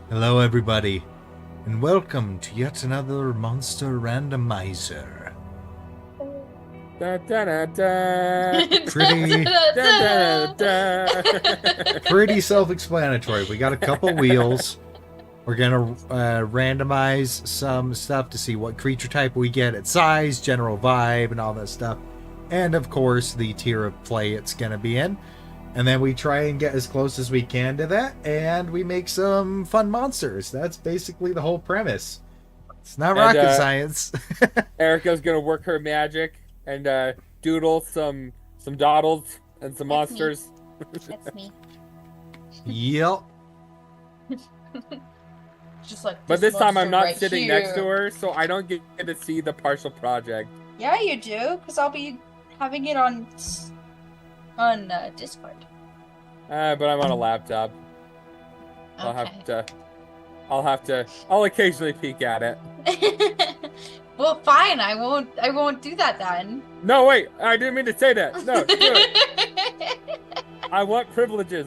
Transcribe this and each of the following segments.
Hello, everybody, and welcome to yet another Monster Randomizer. Da, da, da, da. Pretty self-explanatory. We got a couple wheels. We're gonna randomize some stuff to see what creature type we get at size, general vibe, and all that stuff. And of course, the tier of play it's gonna be in. And then we try and get as close as we can to that, and we make some fun monsters. That's basically the whole premise. It's not rocket science. Erica's gonna work her magic and doodle some doddles and some monsters. That's me. Yep. Just like But this time I'm not right sitting here. next to her, so I don't get to see the partial project. Yeah, you do, because I'll be having it on Discord. But I'm on a laptop. Okay. I'll occasionally peek at it. Well, fine. I won't do that then. No, wait, I didn't mean to say that. No, do it. I want privileges.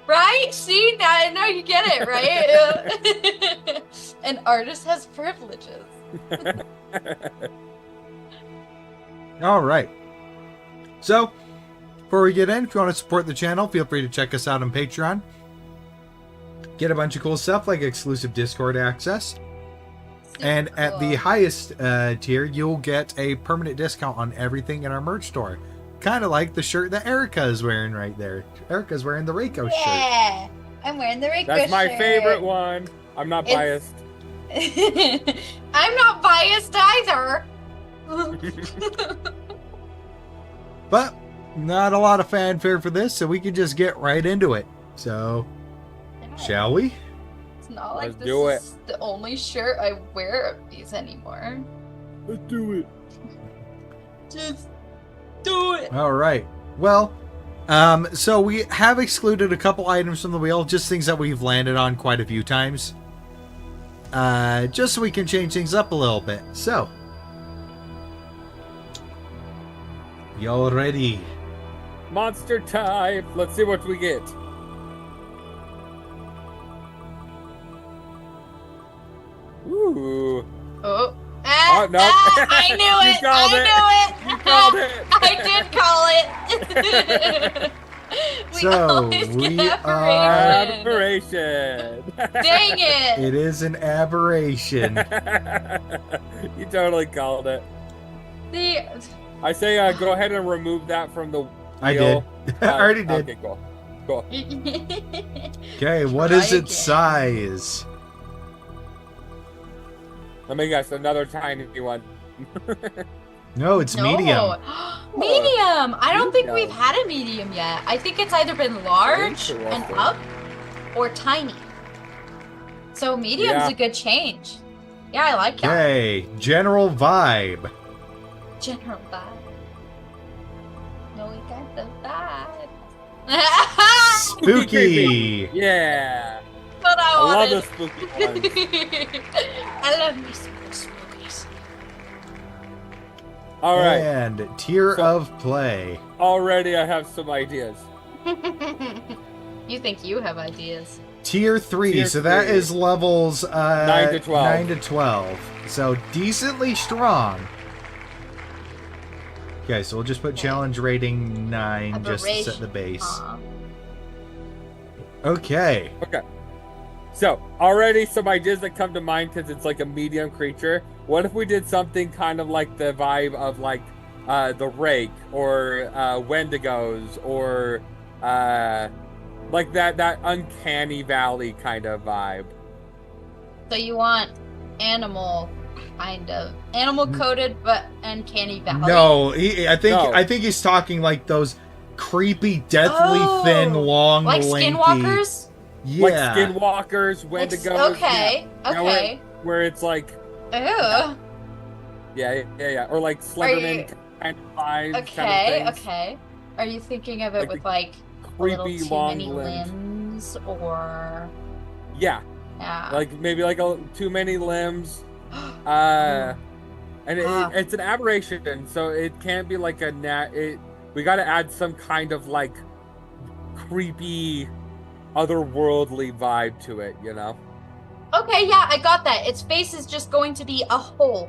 Right? See, now you get it, right? An artist has privileges. All right. So, before we get in, if you want to support the channel, feel free to check us out on Patreon. Get a bunch of cool stuff like exclusive Discord access. And at the highest tier, you'll get a permanent discount on everything in our merch store. Kind of like the shirt that Erica is wearing right there. Erica's wearing the Reiko shirt. Yeah, I'm wearing the Reiko That's my shirt. favorite one. I'm not biased. I'm not biased either. But not a lot of fanfare for this, so we can just get right into it. So, shall we? It's not like Let's this do is the only shirt I wear of these anymore. Let's do it. Just do it. All right. Well, so we have excluded a couple items from the wheel, just things that we've landed on quite a few times. Just so we can change things up a little bit. So, y'all ready? Monster type. Let's see what we get. Ooh. Oh. Oh, no. I knew You it. called it. You called it. I did call it. We So, always we get are- Aberration. Dang it. It is an aberration. You totally called it. The I say go ahead and remove that from the wheel. I did. I already did. Okay, cool. Cool. Okay, what Try is its again. size? Let me guess, another tiny one. No, it's medium. Medium. I don't think Medium. we've had a medium yet. I think it's either been large and Interesting. up or tiny. So medium's Yeah. a good change. Yeah, I like that. Okay, general vibe. General vibe. No, we got the vibe. Spooky. Yeah. But I I love wanted. the spooky ones. I love me some spookies. All right. And tier So- of play. Already I have some ideas. You think you have ideas? Tier 3, Tier so that 3. is levels 9 to 12. 9 to 12. So decently strong. Okay, so we'll just put challenge rating 9 just to set the base. Aw. Okay. Okay. So, already some ideas that come to mind because it's like a medium creature. What if we did something kind of like the vibe of like the Rake or Wendigos or like that Uncanny Valley kind of vibe? So you want animal, kind of animal coated, but uncanny valley. No, I think he's talking like those creepy, deathly thin, long, like lanky. skinwalkers. Yeah. Like Skinwalkers, Like, Wendigos. okay, yeah. You know, okay. where it's like, Ew. yeah. Or like Slenderman kind of vibes. Okay, kind of things. okay. Are you thinking of it Like with the like a little Creepy, too long many limbs. limbs, or Yeah. yeah? Like maybe like too many limbs. And it's an aberration, so it can't be like a we got to add some kind of like creepy otherworldly vibe to it, you know? Okay, yeah, I got that. Its face is just going to be a hole.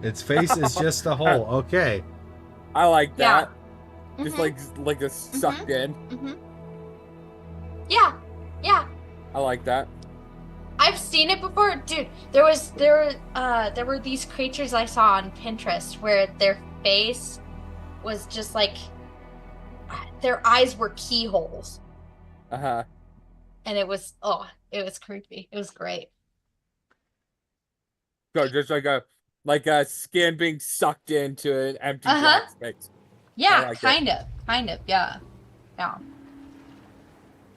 Its face is just a hole. Okay. I like Yeah. that. Just like a sucked in. Yeah, yeah. I like that. I've seen it before, dude. There were these creatures I saw on Pinterest where their face was just like their eyes were keyholes, Uh-huh. and it was creepy. It was great. So just like a skin being sucked into an empty black space. Yeah, like kind of, yeah.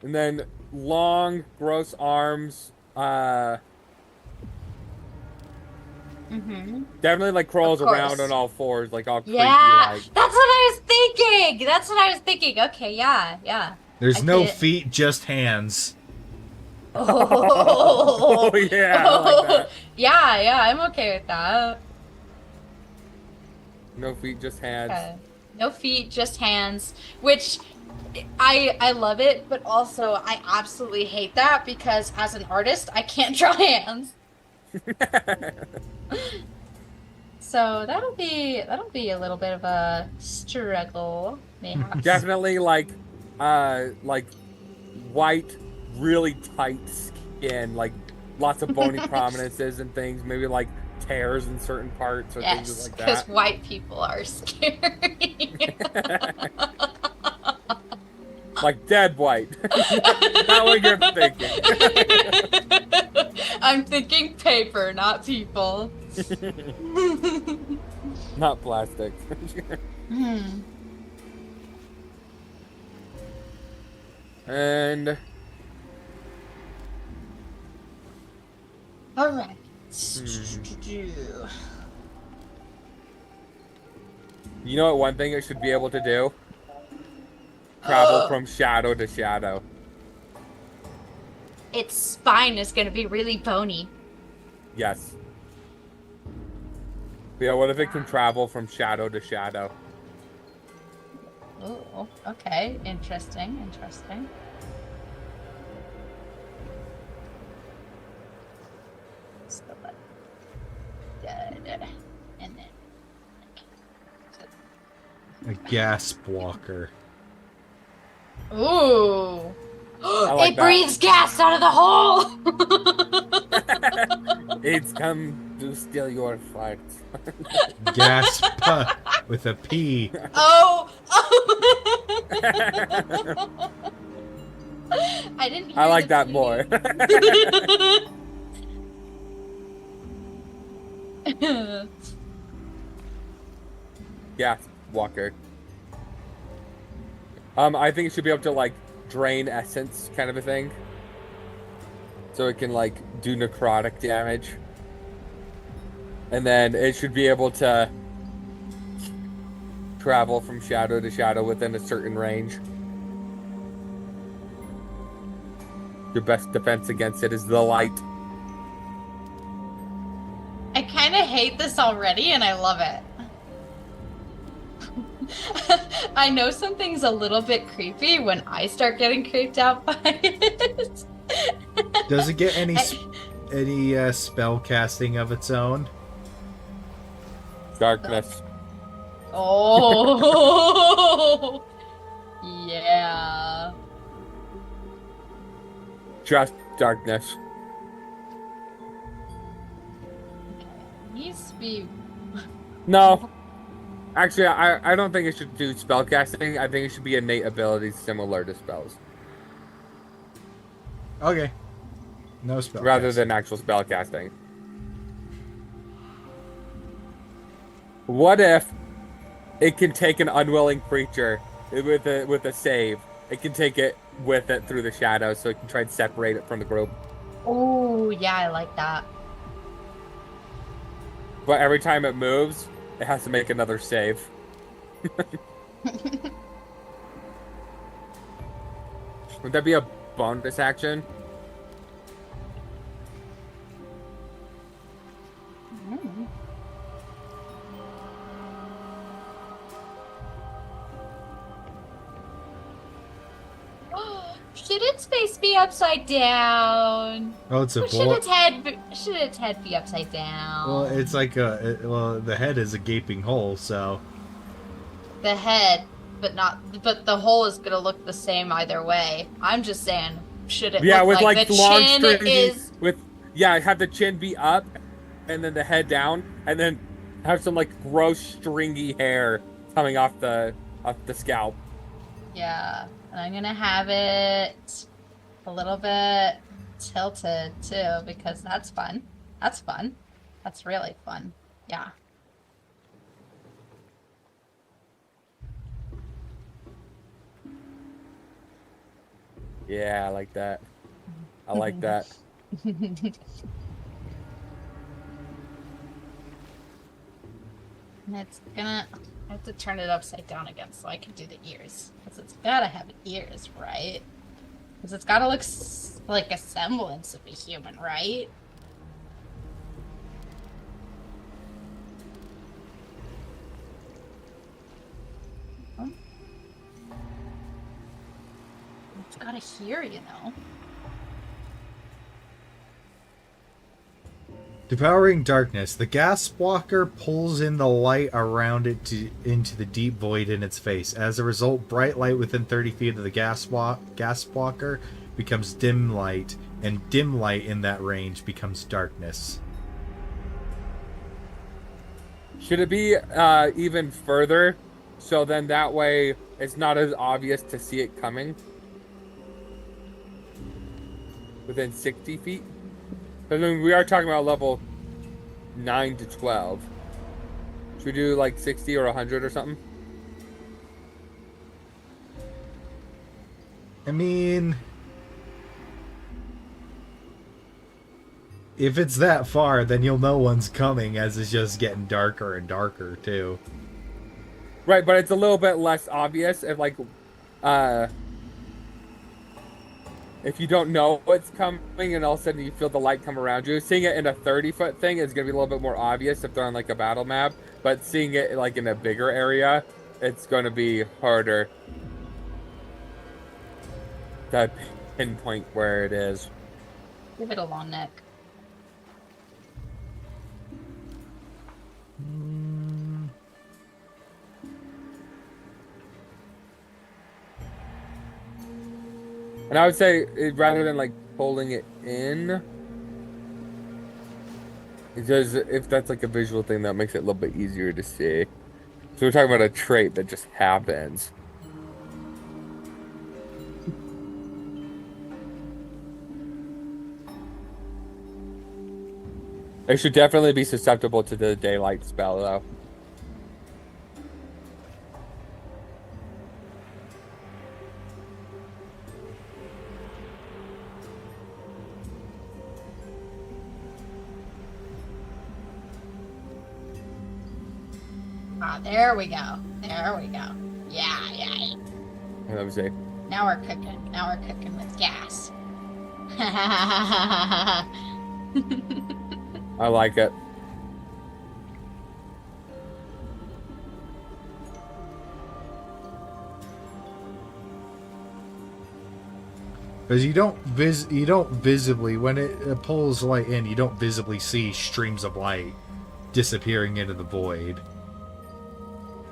And then long, gross arms. Definitely like crawls around on all fours, like all creepy. Yeah, Like. that's what I was thinking. Okay, yeah. There's no feet, just hands. Oh, yeah, I like that. Yeah, I'm okay with that. No feet, just hands. Okay. No feet, just hands. Which I love it, but also I absolutely hate that because as an artist, I can't draw hands. So that'll be a little bit of a struggle, mayhaps. Definitely like white, really tight skin, like lots of bony prominences and things, maybe like tears in certain parts or things like that. Because white people are scary. Like dead white. Not what you're thinking. I'm thinking paper, not people. Not plastic. And all right. You know what one thing it should be able to do? Travel from shadow to shadow. Its spine is going to be really bony. Yes. Yeah, what if it can travel from shadow to shadow? Oh, okay. Interesting. So, and then A gasp walker. ooh. like It breathes gas out of the hole. It's come to steal your farts. Gasp with a P. Oh. I didn't hear I like the that P. more. Yeah, Walker. I think it should be able to like drain essence, kind of a thing. So it can like do necrotic damage. And then it should be able to travel from shadow to shadow within a certain range. Your best defense against it is the light. I kind of hate this already, and I love it. I know something's a little bit creepy when I start getting creeped out by it. Does it get any spell casting of its own? Darkness. Oh, yeah. Just darkness. Needs to be. No. Actually, I don't think it should do spellcasting. I think it should be innate abilities similar to spells. Okay. No spell. Rather than actual spellcasting. What if it can take an unwilling creature with a save? It can take it with it through the shadows, so it can try and separate it from the group. Oh, yeah, I like that. But every time it moves, it has to make another save. Would that be a bonus action? Mm. Should its face be upside down? Oh, it's a Or boy. should its head be upside down? Well, it's like the head is a gaping hole, so. The head, but the hole is gonna look the same either way. I'm just saying, should it Yeah, look with like the long chin stringy, is have the chin be up, and then the head down, and then have some like gross stringy hair coming off the scalp. yeah, and I'm gonna have it a little bit tilted too because that's fun. That's fun. That's really fun. Yeah. Yeah, I like that. I like that. And it's gonna. I have to turn it upside down again so I can do the ears. Because it's gotta have ears, right? Because it's gotta look like a semblance of a human, right? It's gotta hear, you know. Devouring darkness. The gas walker pulls in the light around it into the deep void in its face. As a result, bright light within 30 feet of the gas walker becomes dim light, and dim light in that range becomes darkness. Should it be even further, so then that way it's not as obvious to see it coming? Within 60 feet? And then we are talking about level 9 to 12. Should we do like 60 or 100 or something? I mean, if it's that far, then you'll know one's coming as it's just getting darker and darker too. Right, but it's a little bit less obvious if like if you don't know what's coming and all of a sudden you feel the light come around you. Seeing it in a 30-foot thing is going to be a little bit more obvious if they're on like a battle map, but seeing it like in a bigger area, it's going to be harder to pinpoint where it is. Give it a long neck. And I would say, rather than like pulling it in, because if that's like a visual thing, that makes it a little bit easier to see. So we're talking about a trait that just happens. It should definitely be susceptible to the daylight spell, though. Ah, there we go. There we go. Yeah. Let me see. Now we're cooking. Now we're cooking with gas. I like it. Because you don't visibly, when it pulls light in, you don't visibly see streams of light disappearing into the void.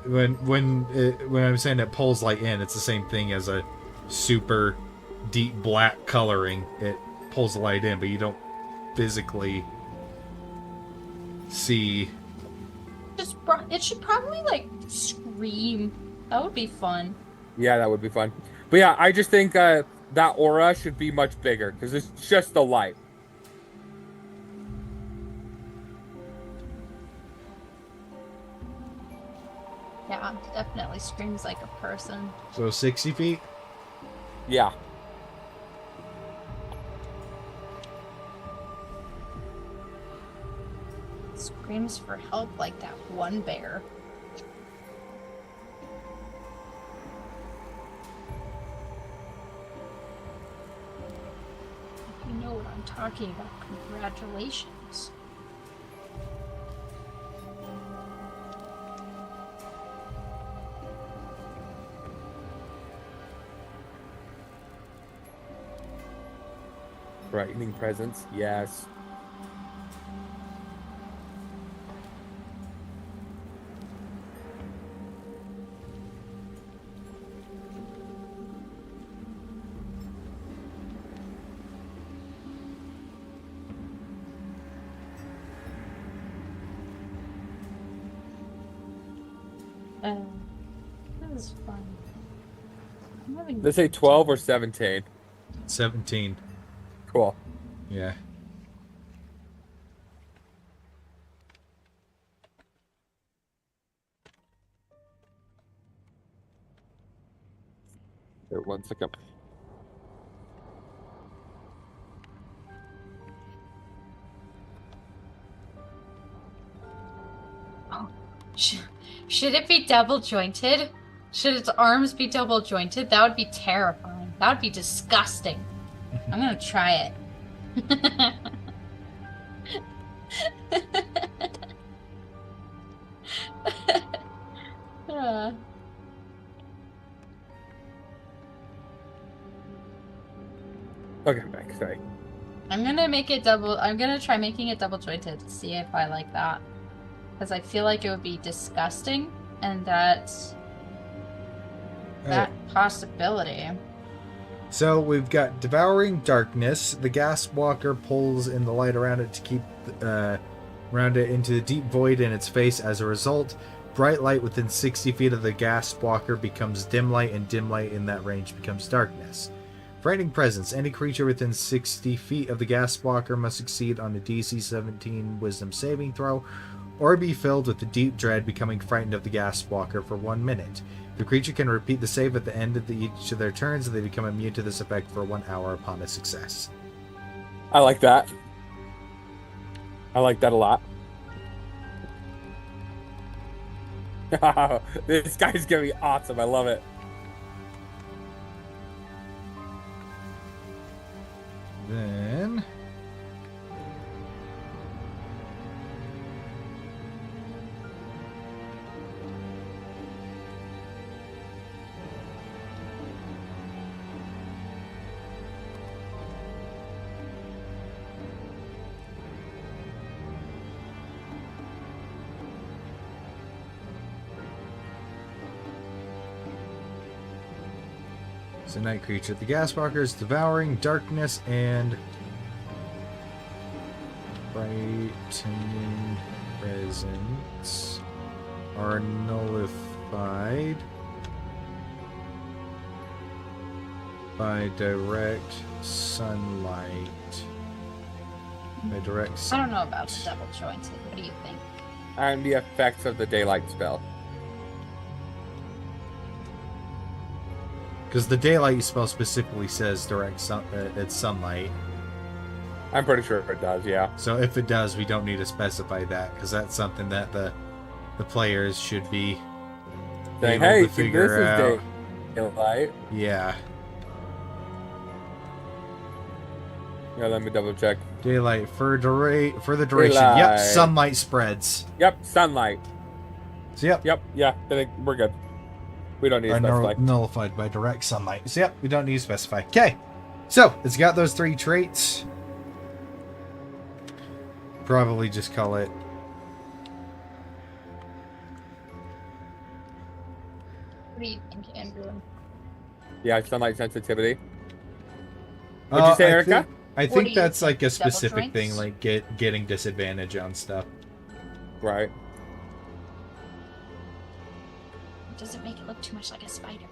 When I'm saying it pulls light in, it's the same thing as a super deep black coloring. It pulls the light in, but you don't physically see. It should probably like scream. That would be fun. Yeah, that would be fun. But yeah, I just think that aura should be much bigger because it's just the light. Yeah, it definitely screams like a person. So 60 feet? Yeah. Screams for help like that one bear. If you know what I'm talking about, congratulations. Frightening presence, yes. That was fun. I'm having They say 12 or 17. 17. Cool. Yeah. Wait 1 second. Should it be double jointed? Should its arms be double jointed? That would be terrifying. That would be disgusting. I'm gonna try it. Okay, I'm back. Sorry. I'm gonna try making it double jointed to see if I like that. Because I feel like it would be disgusting, and that possibility. So we've got Devouring Darkness. The gas walker pulls in the light around it to keep around it into the deep void in its face. As a result, bright light within 60 feet of the gas walker becomes dim light, and dim light in that range becomes darkness. Frightening presence. Any creature within 60 feet of the gas walker must succeed on a DC 17 Wisdom saving throw, or be filled with the deep dread, becoming frightened of the gas walker for 1 minute. The creature can repeat the save at the end of each of their turns, and they become immune to this effect for 1 hour upon a success. I like that. I like that a lot. This guy's gonna be awesome. I love it. Then... So night creature. The Gaswalker's Devouring Darkness and Frightening Presence are nullified by direct sunlight. By direct I sunlight. don't know about the double jointed. What do you think? And the effects of the daylight spell. Because the daylight spell specifically says direct it's sunlight. I'm pretty sure it does, yeah. So if it does, we don't need to specify that, because that's something that the players should be Saying, able hey, to figure this out. is daylight. Yeah. Yeah, let me double check. Daylight for the duration. Yep, Daylight. sunlight spreads. Yep, sunlight. So yep. Yep, yeah, I think we're good. We don't need to specify. Nullified by direct sunlight. So yep, we don't need to specify. Okay. So it's got those 3 traits. Probably just call it What do you think, Andrew? Yeah, sunlight sensitivity. What'd you say, Erica? I What do think you that's think, like a double specific thing, joints? like getting disadvantage on stuff. Right. Does it make it look too much like a spider?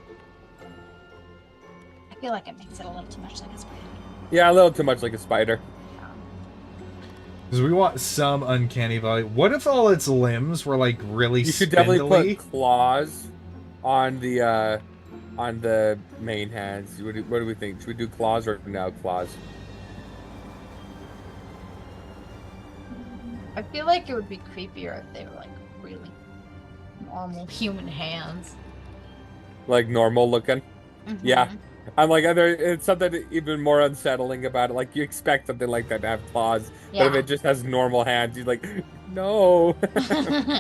I feel like it makes it a little too much like a spider. Yeah, a little too much like a spider. Because we want some uncanny valley. What if all its limbs were like really You should spindly? definitely put claws on the main hands. What do we think? Should we do claws or no claws? I feel like it would be creepier if they were like really normal human hands. Like normal looking? Mhm. Yeah. I'm like, it's something even more unsettling about it. Like, you expect something like that to have claws, but if Yeah. it just has normal hands, you're like, no.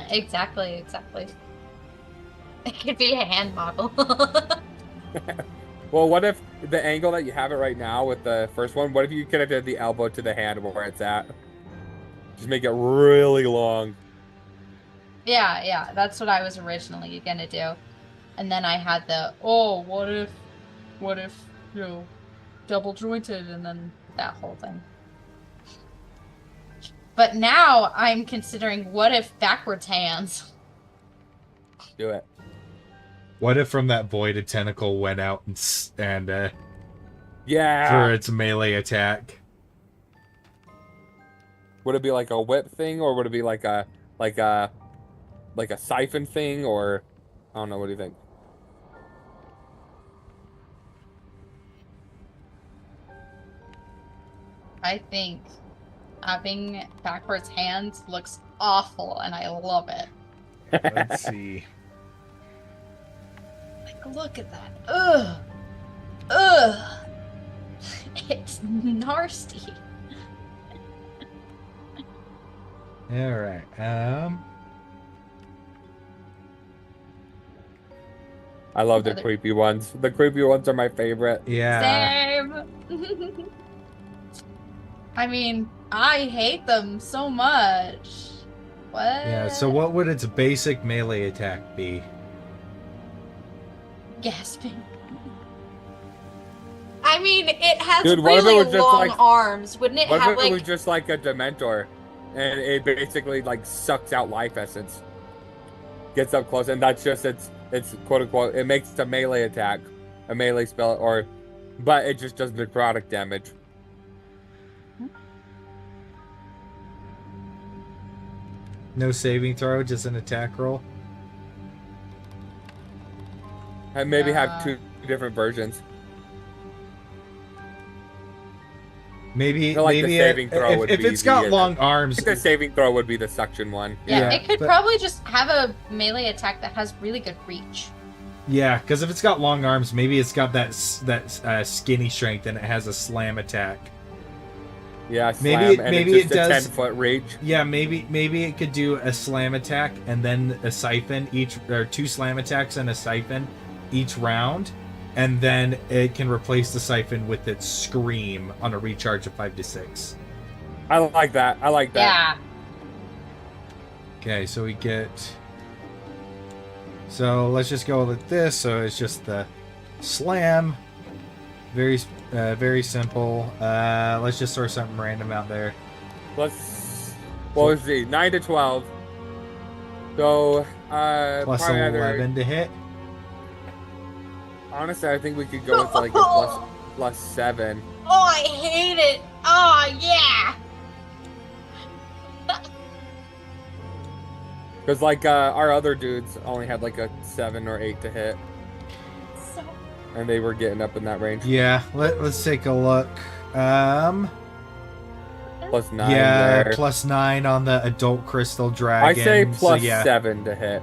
Exactly. It could be a hand model. Well, what if the angle that you have it right now with the first one, what if you could have did the elbow to the hand where it's at? Just make it really long. Yeah, that's what I was originally gonna do. And then I had the, oh, what if, you know, double jointed, and then that whole thing. But now I'm considering, what if backwards hands? Do it. What if from that void a tentacle went out and Yeah. for its melee attack? Would it be like a whip thing, or would it be like a siphon thing, or I don't know. What do you think? I think having backwards hands looks awful, and I love it. Let's see. Like, look at that. Ugh. Ugh. It's nasty. All right. I love the creepy ones. The creepy ones are my favorite. Yeah. Same. I mean, I hate them so much. What? Yeah. So what would its basic melee attack be? Gasping. I mean, it has Dude, what if it really was just long like- arms. Wouldn't it What have if it like? was just like a Dementor, and it basically like sucks out life essence, gets up close, and that's just its quote unquote. It makes a melee attack, a melee spell, but it just does necrotic damage. No saving throw, just an attack roll. And maybe have two different versions. Maybe I feel like the maybe saving throw would if be it's got the- long I arms. think the saving throw would be the suction one. Yeah, Yeah, it could but- probably just have a melee attack that has really good reach. Yeah, because if it's got long arms, maybe it's got that skinny strength and it has a slam attack. Yeah, Maybe slam, and maybe it's it just a does. 10-foot reach. Yeah, maybe it could do a slam attack and then a siphon each, or two slam attacks and a siphon each round, and then it can replace the siphon with its scream on a recharge of 5 to 6. I like that. I like that. Yeah. Okay, so we get. So let's just go with this. So it's just the slam. Very simple. Let's just throw something random out there. Let's see, 9 to 12. So Plus probably either- 11 to hit. Honestly, I think we could go with like a plus 7. Oh, I hate it. Oh, yeah. Because like our other dudes only had like a 7 or 8 to hit, So... and they were getting up in that range. Yeah, let's take a look. Plus 9 Yeah, there. plus 9 on the adult crystal I dragon. say so plus yeah. 7 to hit.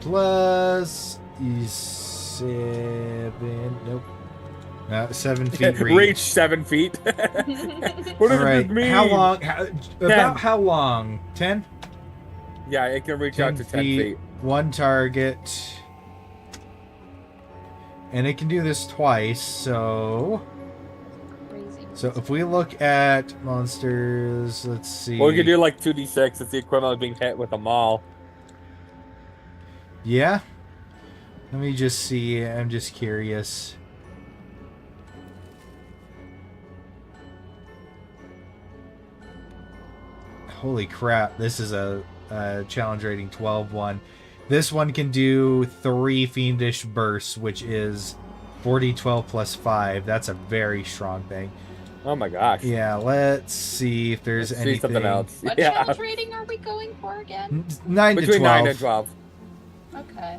Plus 7. Nope. 7 feet reach. Reach 7 feet. What does All right. it mean? How long? About how long? 10? Yeah, it can reach 10 out to 10 feet. One target. And it can do this twice, so... Crazy. So if we look at monsters, let's see. Well, we could do like 2d6. It's the equivalent of being hit with a maul. Yeah? Let me just see. I'm just curious. Holy crap, this is a challenge rating 12 one. This one can do 3 fiendish bursts, which is 40-12 plus 5. That's a very strong thing. Oh my gosh. Yeah, let's see if there's Let's anything. see something else. What Yeah. challenge rating are we going for again? 9 to Between 12. 9 and 12. Okay.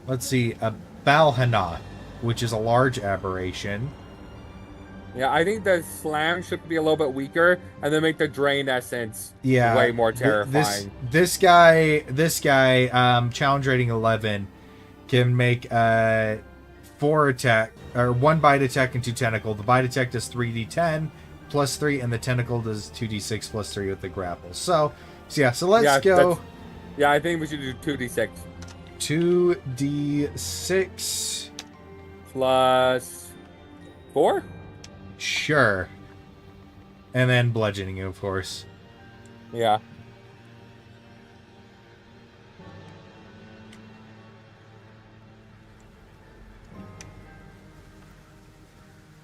Let's see, a Balhana, which is a large aberration. Yeah, I think the slam should be a little bit weaker, and then make the drain essence way more terrifying. This guy, challenge rating 11, can make 4 attack or 1 bite attack and 2 tentacle. The bite attack does 3d10 plus 3, and the tentacle does 2d6 plus 3 with the grapple. So let's go. Yeah, I think we should do 2d6. 2d6. Plus 4? Sure. And then bludgeoning, of course. Yeah.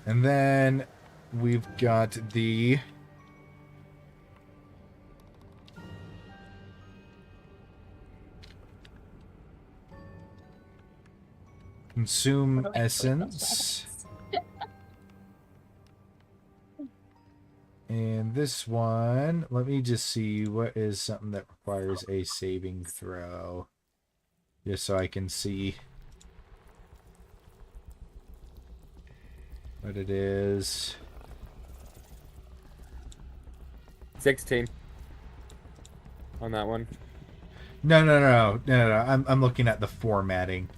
And then we've got the consume essence. And this one, let me just see what is something that requires a saving throw. Just so I can see what it is. 16 on that one. No. I'm looking at the formatting.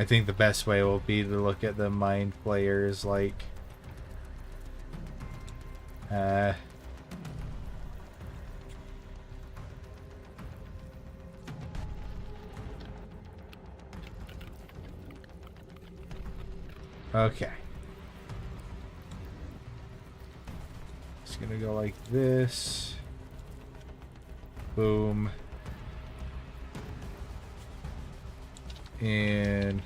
I think the best way will be to look at the mind players like okay. It's gonna go like this. Boom. And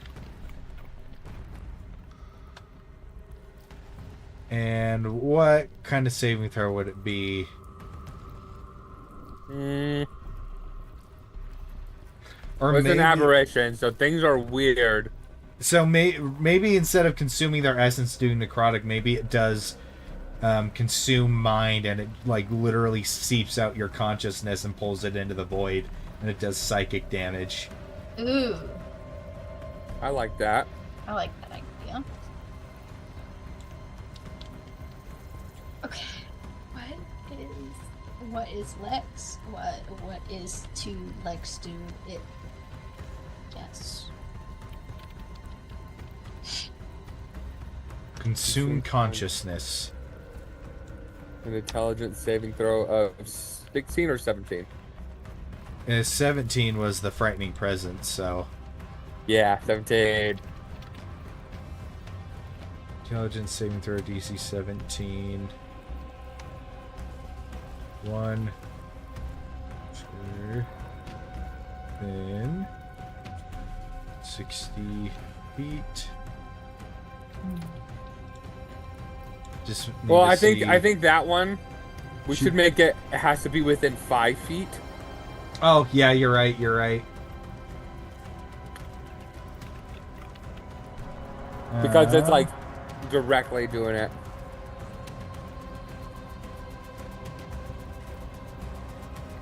what kind of saving throw would it be? Or It's maybe, an aberration, so things are weird. So maybe instead of consuming their essence doing necrotic, maybe it does consume mind, and it like literally seeps out your consciousness and pulls it into the void, and it does psychic damage. Ooh, I like that. I like that idea. Okay, what is Lex? What is two Lex do? It. Yes. Consume consciousness. An intelligence saving throw of 16 or 17? 17 was the frightening presence, so. Yeah, 17. Intelligence saving throw DC 17. 1. Sure. Then 60 feet. Just well, I think that one we should make it has to be within 5 feet. Oh yeah, you're right. Because it's like directly doing it.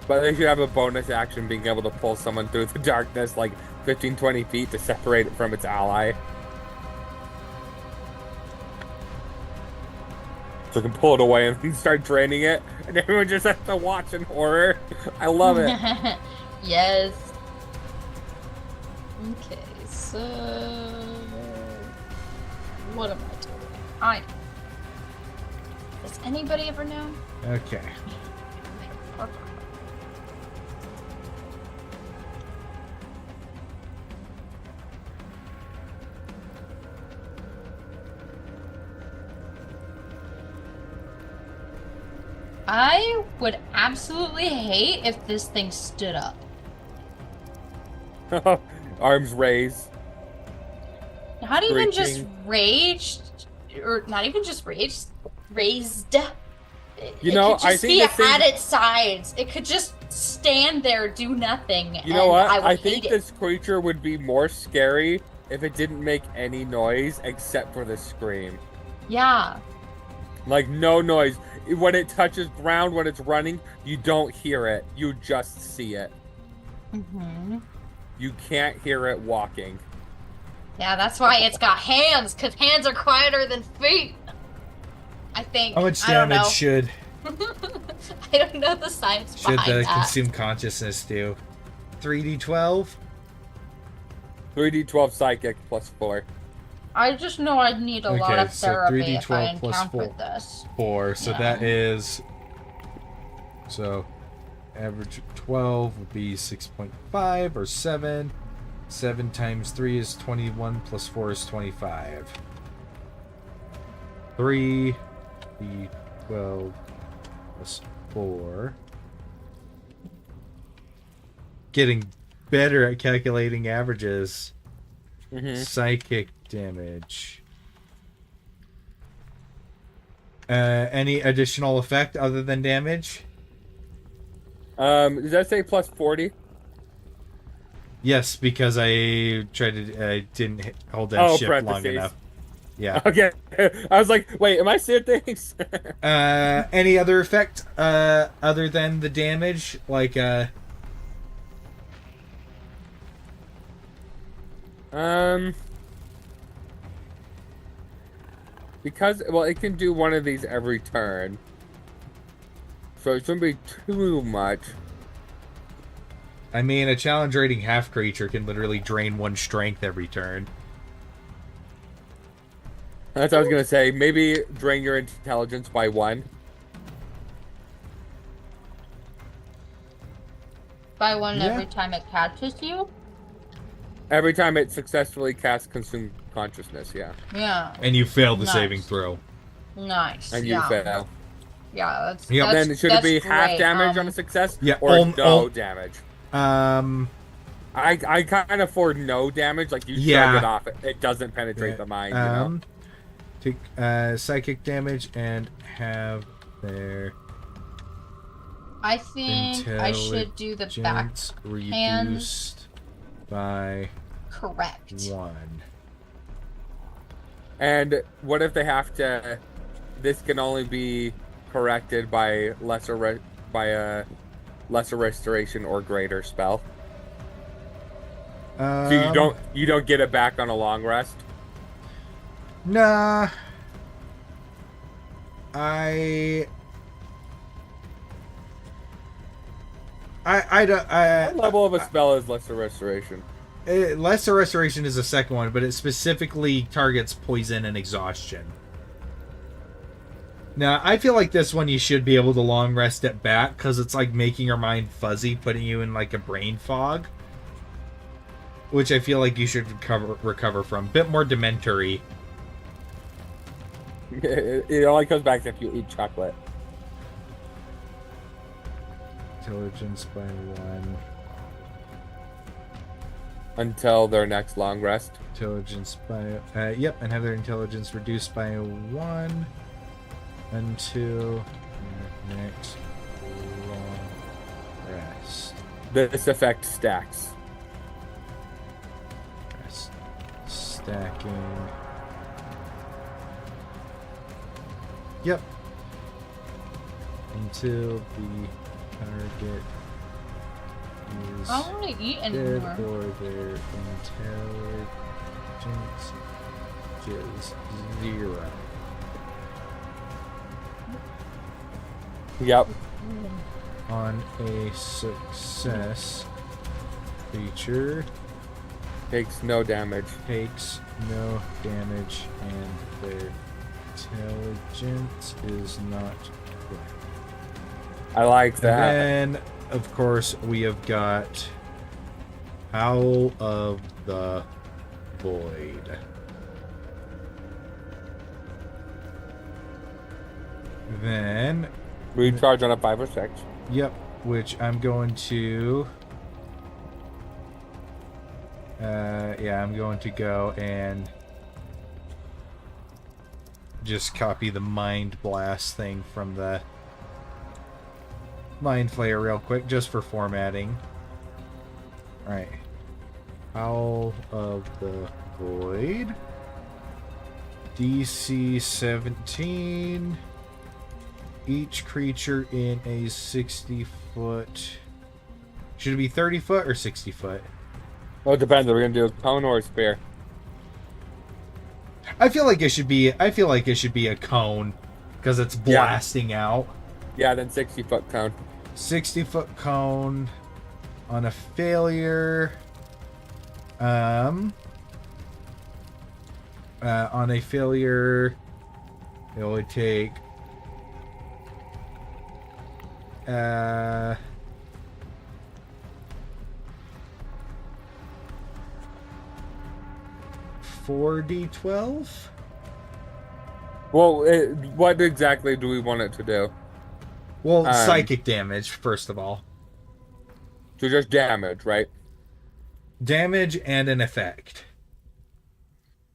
But they should have a bonus action being able to pull someone through the darkness like 15-20 feet to separate it from its ally. So it can pull it away and start draining it, and everyone just has to watch in horror. I love it. Yes. Okay, so what am I doing? Does anybody ever know? Okay. I would absolutely hate if this thing stood up. Arms raised. Not even just Screeching. raged, or not even just raised. You know, it could I just think be the thing- at its sides. It could just stand there, do nothing. You know what? I would I hate think it. this creature would be more scary if it didn't make any noise except for the scream. Yeah. Like, no noise. When it touches ground, when it's running, you don't hear it. You just see it. Mm-hmm. You can't hear it walking. Yeah, that's why it's got hands, because hands are quieter than feet. I think. How much I don't damage know. should I don't know the science behind the that. consume consciousness do? 3d12? 3d12 psychic plus 4. I just know I'd need a lot Okay, of so therapy if I 3d12 plus encountered 4. this. 4. So Yeah. that is. So average 12 would be 6.5 or 7. 7 times 3 is 21 plus 4 is 25. 3 d12 plus 4. Getting better at calculating averages. Mm-hmm. Psychic damage. Any additional effect other than damage? Does that say plus 40? Yes, because I didn't hold that shift long parentheses. enough. Yeah. Okay. I was like, wait, am I seeing things? Any other effect other than the damage? Like because, well, it can do one of these every turn. So it shouldn't be too much. I mean, a challenge rating half creature can literally drain 1 strength every turn. That's what I was gonna say. Maybe drain your intelligence by 1. By 1 Yeah. every time it catches you? Every time it successfully casts Consume Consciousness, yeah. Yeah. And you fail the Nice. saving throw. Nice. And you yeah. fail. Yeah, that's. Yep. That's, Then should it be that's half great. damage on a success? Yeah, Or no damage? Um, I can't afford no damage. Like, you Yeah. shrug it off. It doesn't penetrate the mind, you know? Take psychic damage and have their I think I should do the back intelligence reduced by correct. 1. And what if they have to... This can only be corrected by a lesser restoration or greater spell. So you don't get it back on a long rest. Nah. I don't. What level of a spell is lesser restoration? Lesser restoration is the second one, but it specifically targets poison and exhaustion. Now, I feel like this one you should be able to long rest it back because it's like making your mind fuzzy, putting you in like a brain fog, which I feel like you should recover from. Bit more dementory. It only comes back if you eat chocolate. Intelligence by 1. Until their next long rest. Intelligence by yep, and have their intelligence reduced by 1 until their next long rest. This effect stacks. Stacking. Yep. Until the target is I don't want to eat dead anymore. or their intelligence is 0. Yep. On a success, creature Takes no damage. takes no damage and their intelligence is not correct. I like that. And then, of course, we have got Howl of the Void. Then, Recharge on a 5 or 6. yep, which I'm going to... yeah, I'm going to go and just copy the Mind Blast thing from the Mind Flayer real quick, just for formatting. Alright. Howl of the Void. DC 17. Each creature in a 60-foot... Should it be 30-foot or 60-foot? Well, it depends. Are we gonna do a cone or a spear? I feel like it should be a cone. because it's blasting out. Yeah, then 60-foot cone. 60-foot cone on a failure. On a failure, it would take 4d12. Well, what exactly do we want it to do? Well, psychic damage, first of all. So just damage, right? Damage and an effect.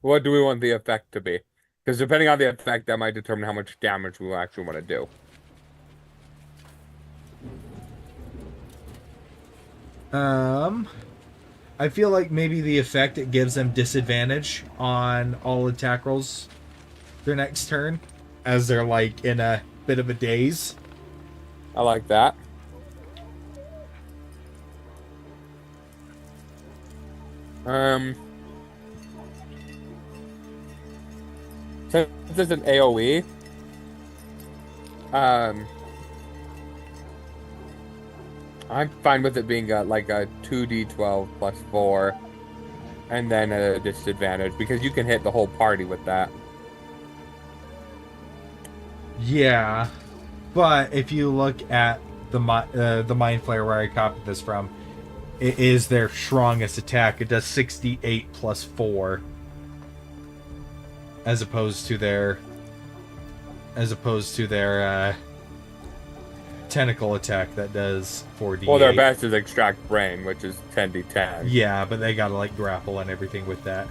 What do we want the effect to be? Because depending on the effect, that might determine how much damage we actually want to do. I feel like maybe the effect, it gives them disadvantage on all attack rolls their next turn, as they're like in a bit of a daze. I like that. Since it's an AoE, I'm fine with it being like a 2d12 plus 4, and then a disadvantage, because you can hit the whole party with that. Yeah, but if you look at the Mind Flayer where I copied this from, it is their strongest attack. It does 68 plus 4, as opposed to their tentacle attack that does 4d8. Well, their best is extract brain, which is 10d10. Yeah, but they gotta like grapple and everything with that.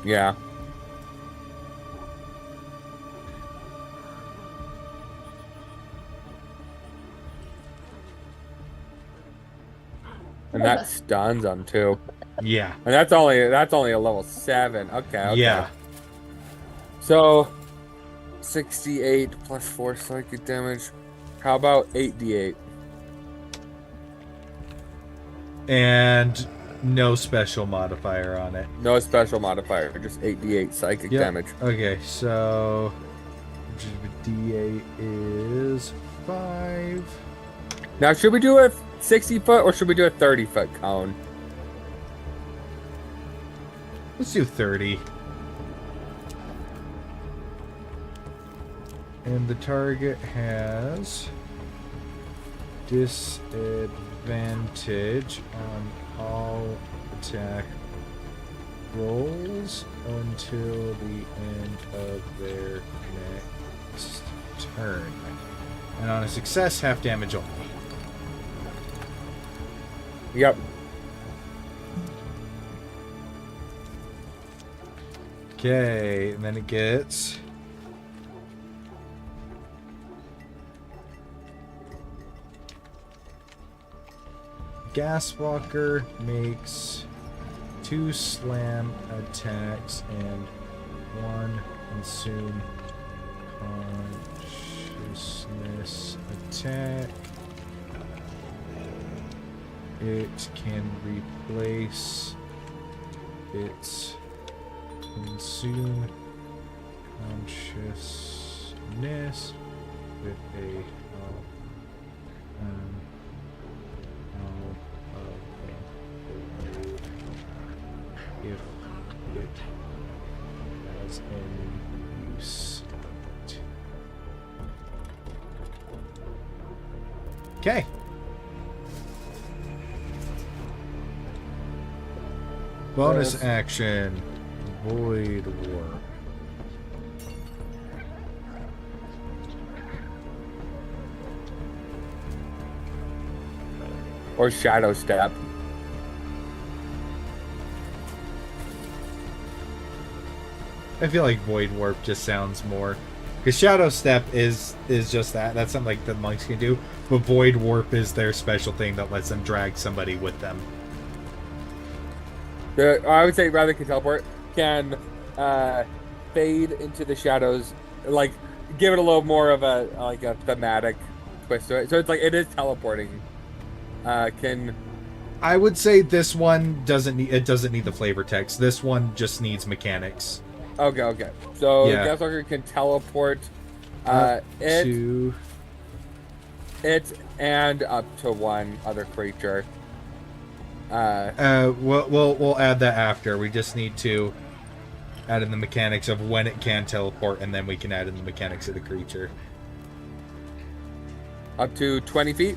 Yeah. And that stuns them too. Yeah. And that's only a level 7. Okay. Yeah. So 68 plus 4 psychic damage. How about 8d8? And no special modifier on it. No special modifier, just 8d8 psychic damage. Okay, so d8 is 5. Now, should we do a 60-foot or should we do a 30-foot cone? Let's do 30. And the target has disadvantage on all attack rolls until the end of their next turn. And on a success, half damage only. Yep. Okay, and then it gets Gaswalker makes 2 slam attacks and 1 consume consciousness attack. It can replace its consume consciousness with a if it has any use. Okay. Bonus action, Void Warp. Or Shadow Step. I feel like Void Warp just sounds more, because Shadow Step is just that. That's something like the monks can do, but Void Warp is their special thing that lets them drag somebody with them. I would say rather than teleport, can fade into the shadows, like give it a little more of a thematic twist to it. So it's like it is teleporting. I would say this one doesn't need the flavor text. This one just needs mechanics. Okay. So Yeah. Gaswalker can teleport To It and up to one other creature. we'll add that after. We just need to add in the mechanics of when it can teleport, and then we can add in the mechanics of the creature. Up to 20 feet.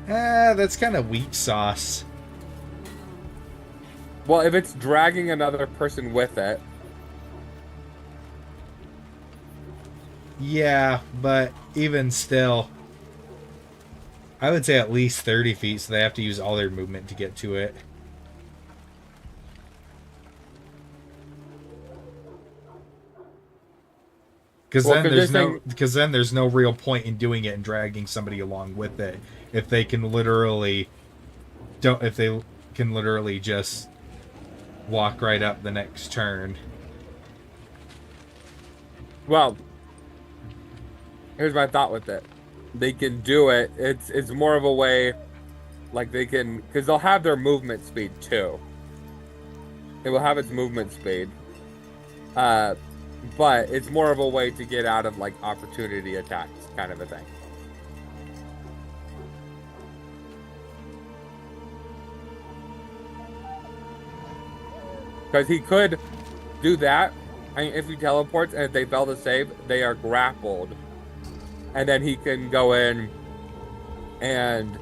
That's kind of weak sauce. Well, if it's dragging another person with it. Yeah, but even still, I would say at least 30 feet, so they have to use all their movement to get to it. Because then there's no real point in doing it and dragging somebody along with it if they can literally just walk right up the next turn. Well, here's my thought with it. They can do it. It's more of a way, like they can, because they'll have their movement speed too. It will have its movement speed. But it's more of a way to get out of like opportunity attacks, kind of a thing. Because he could do that. I mean, if he teleports and if they fail to save, they are grappled. And then he can go in and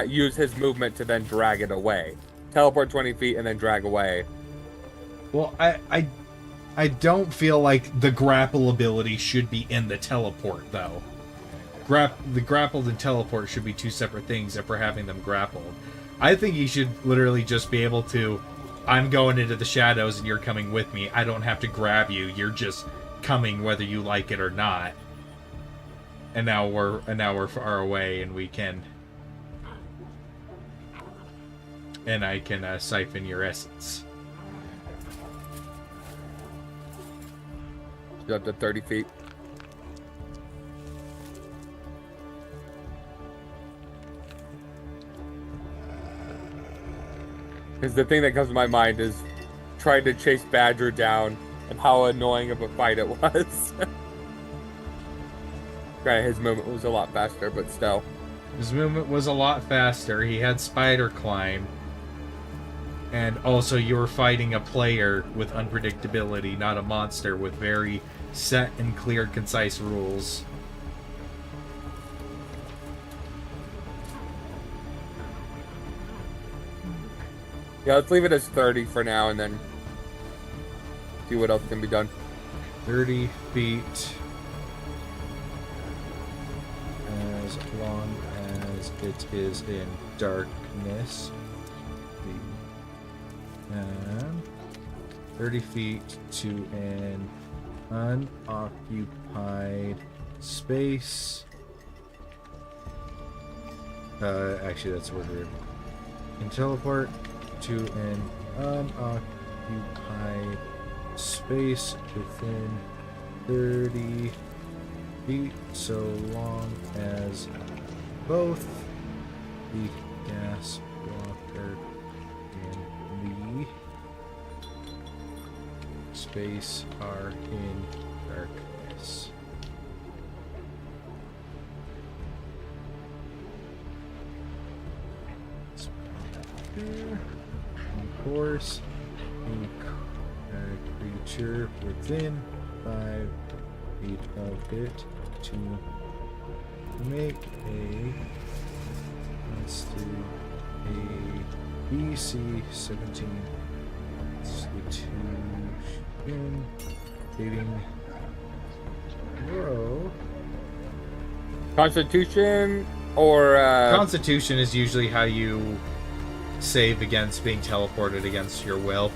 use his movement to then drag it away. Teleport 20 feet and then drag away. Well, I don't feel like the grapple ability should be in the teleport, though. The grappled and teleport should be two separate things if we're having them grappled. I think you should literally just be able to, I'm going into the shadows and you're coming with me. I don't have to grab you. You're just coming whether you like it or not. And now we're far away and we can... And I can siphon your essence. Up to 30 feet. Because the thing that comes to my mind is trying to chase Badger down and how annoying of a fight it was. Granted, his movement was a lot faster, but still. His movement was a lot faster. He had spider climb. And also you were fighting a player with unpredictability, not a monster with very set and clear, concise rules. Yeah, let's leave it as 30 for now and then see what else can be done. 30 feet. As long as it is in darkness. 30 feet to an unoccupied space. Actually, that's weird. Can teleport to an unoccupied space within 30 feet, so long as both the gas blocker and the space are in darkness. Of course, a creature within 5 feet of it to make a let's do a DC 17 Constitution saving throw. Constitution or Constitution is usually how you save against being teleported against your will.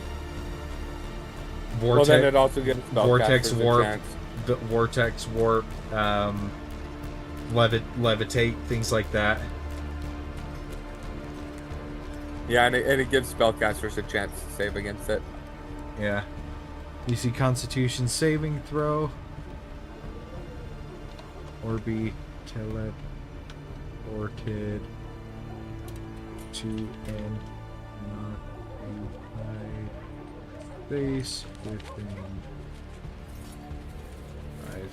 Well, then it also gives Vortex warp, chance. Vortex warp, levitate, things like that. Yeah, and it gives spellcasters a chance to save against it. Yeah. You see Constitution saving throw. Or be teleported to an unoccupied space within of.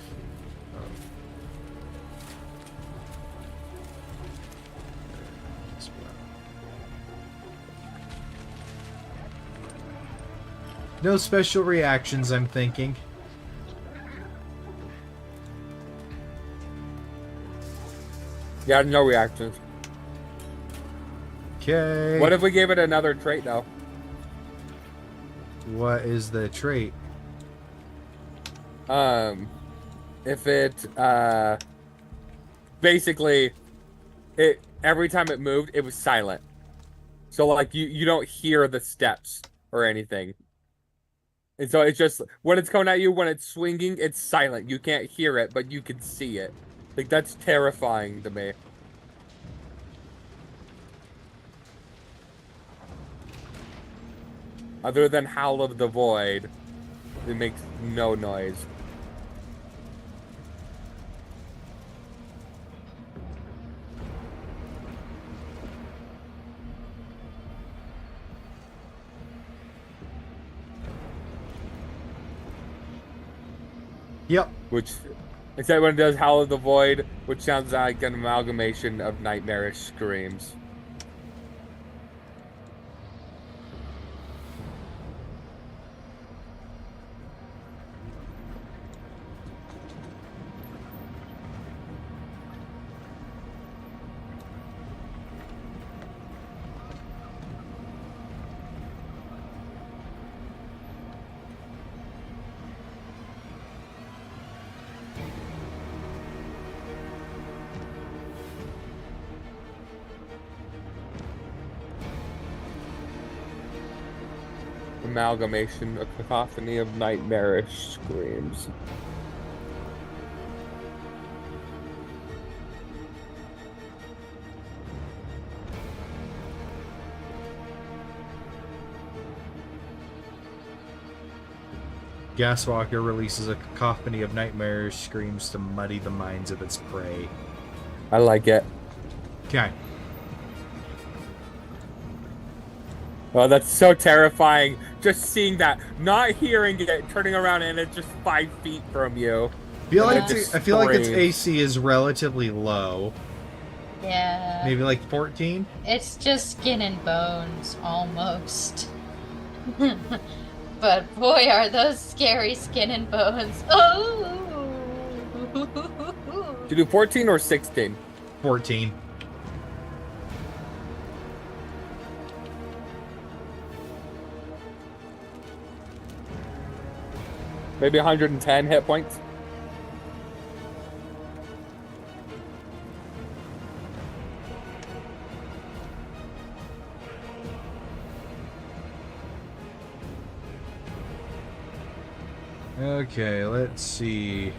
As well. No special reactions, I'm thinking. Yeah, no reactions. Okay. What if we gave it another trait, though? What is the trait? If it, basically, every time it moved, it was silent. So, like, you don't hear the steps or anything. And so it's just, when it's coming at you, when it's swinging, it's silent. You can't hear it, but you can see it. Like, that's terrifying to me. Other than Howl of the Void, it makes no noise. Yep. Which, instead when it does Howl of the Void, which sounds like an amalgamation of nightmarish screams. Amalgamation, a cacophony of nightmarish screams. Gaswalker releases a cacophony of nightmarish screams to muddy the minds of its prey. I like it. Okay. Oh, that's so terrifying. Just seeing that, not hearing it, turning around, and it's just 5 feet from you. I feel like its AC is relatively low. Yeah. Maybe like 14? It's just skin and bones, almost. But boy, are those scary skin and bones. Oh! Did you do 14 or 16? 14. Maybe 110 hit points? Okay, let's see.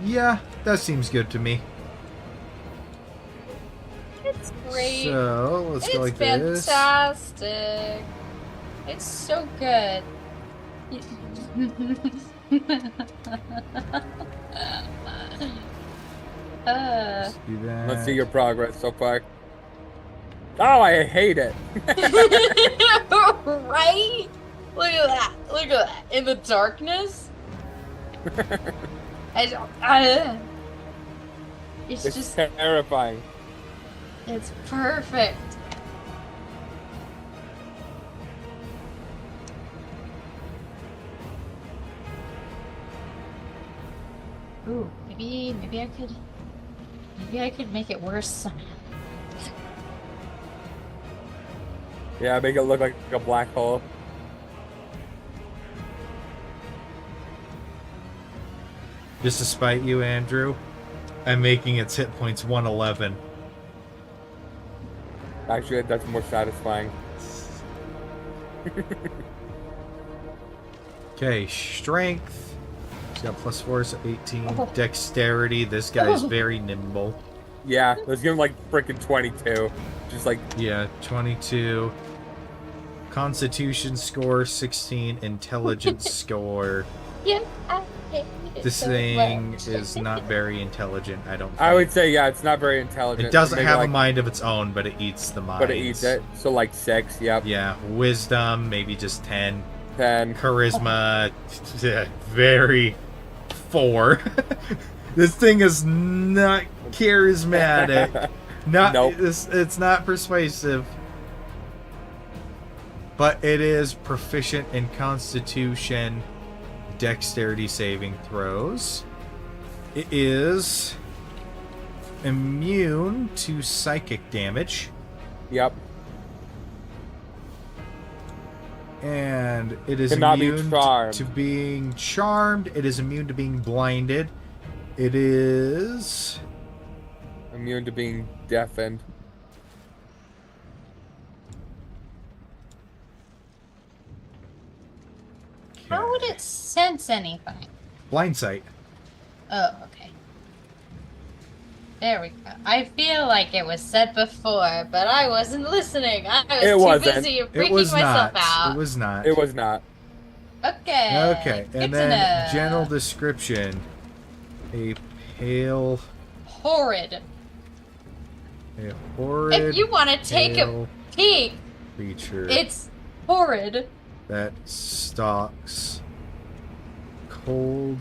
Yeah, that seems good to me. It's great. So, let's go like this. It's fantastic. It's so good. Let's do that. Let's see your progress so far. Oh, I hate it. Right? Look at that. Look at that. In the darkness? It's It's just, terrifying. it's perfect. Ooh, maybe I could make it worse. Yeah, make it look like a black hole. Just to spite you, Andrew, I'm making its hit points 111. Actually, that's more satisfying. Okay, strength. He's got plus 4, so 18. Oh. Dexterity. This guy's very nimble. Yeah, let's give him like freaking 22. Just like, Yeah, 22. Constitution score 16. Intelligence score Yeah. This thing is not very intelligent, I don't think. I would say, yeah, it's not very intelligent. It doesn't Maybe have a like- mind of its own, but it eats the mind. But it eats it. So like 6, yep. Yeah, wisdom, maybe just 10. 10. Charisma, very 4. This thing is not charismatic. Not Nope. it's not persuasive. But it is proficient in Constitution, Dexterity saving throws. It is immune to psychic damage. Yep. And it is Cannot be immune charmed. to being charmed. It is immune to being blinded. It is... Immune to being deafened. How would it sense anything? Blind sight. Oh, okay. There we go. I feel like it was said before, but I wasn't listening. I was It too wasn't. busy It freaking was myself not. out. It was not. It was not. Okay. Okay, Good and to then know. general description. A pale, Horrid. a horrid If you want to take a pale peek, creature It's horrid. that stalks cold.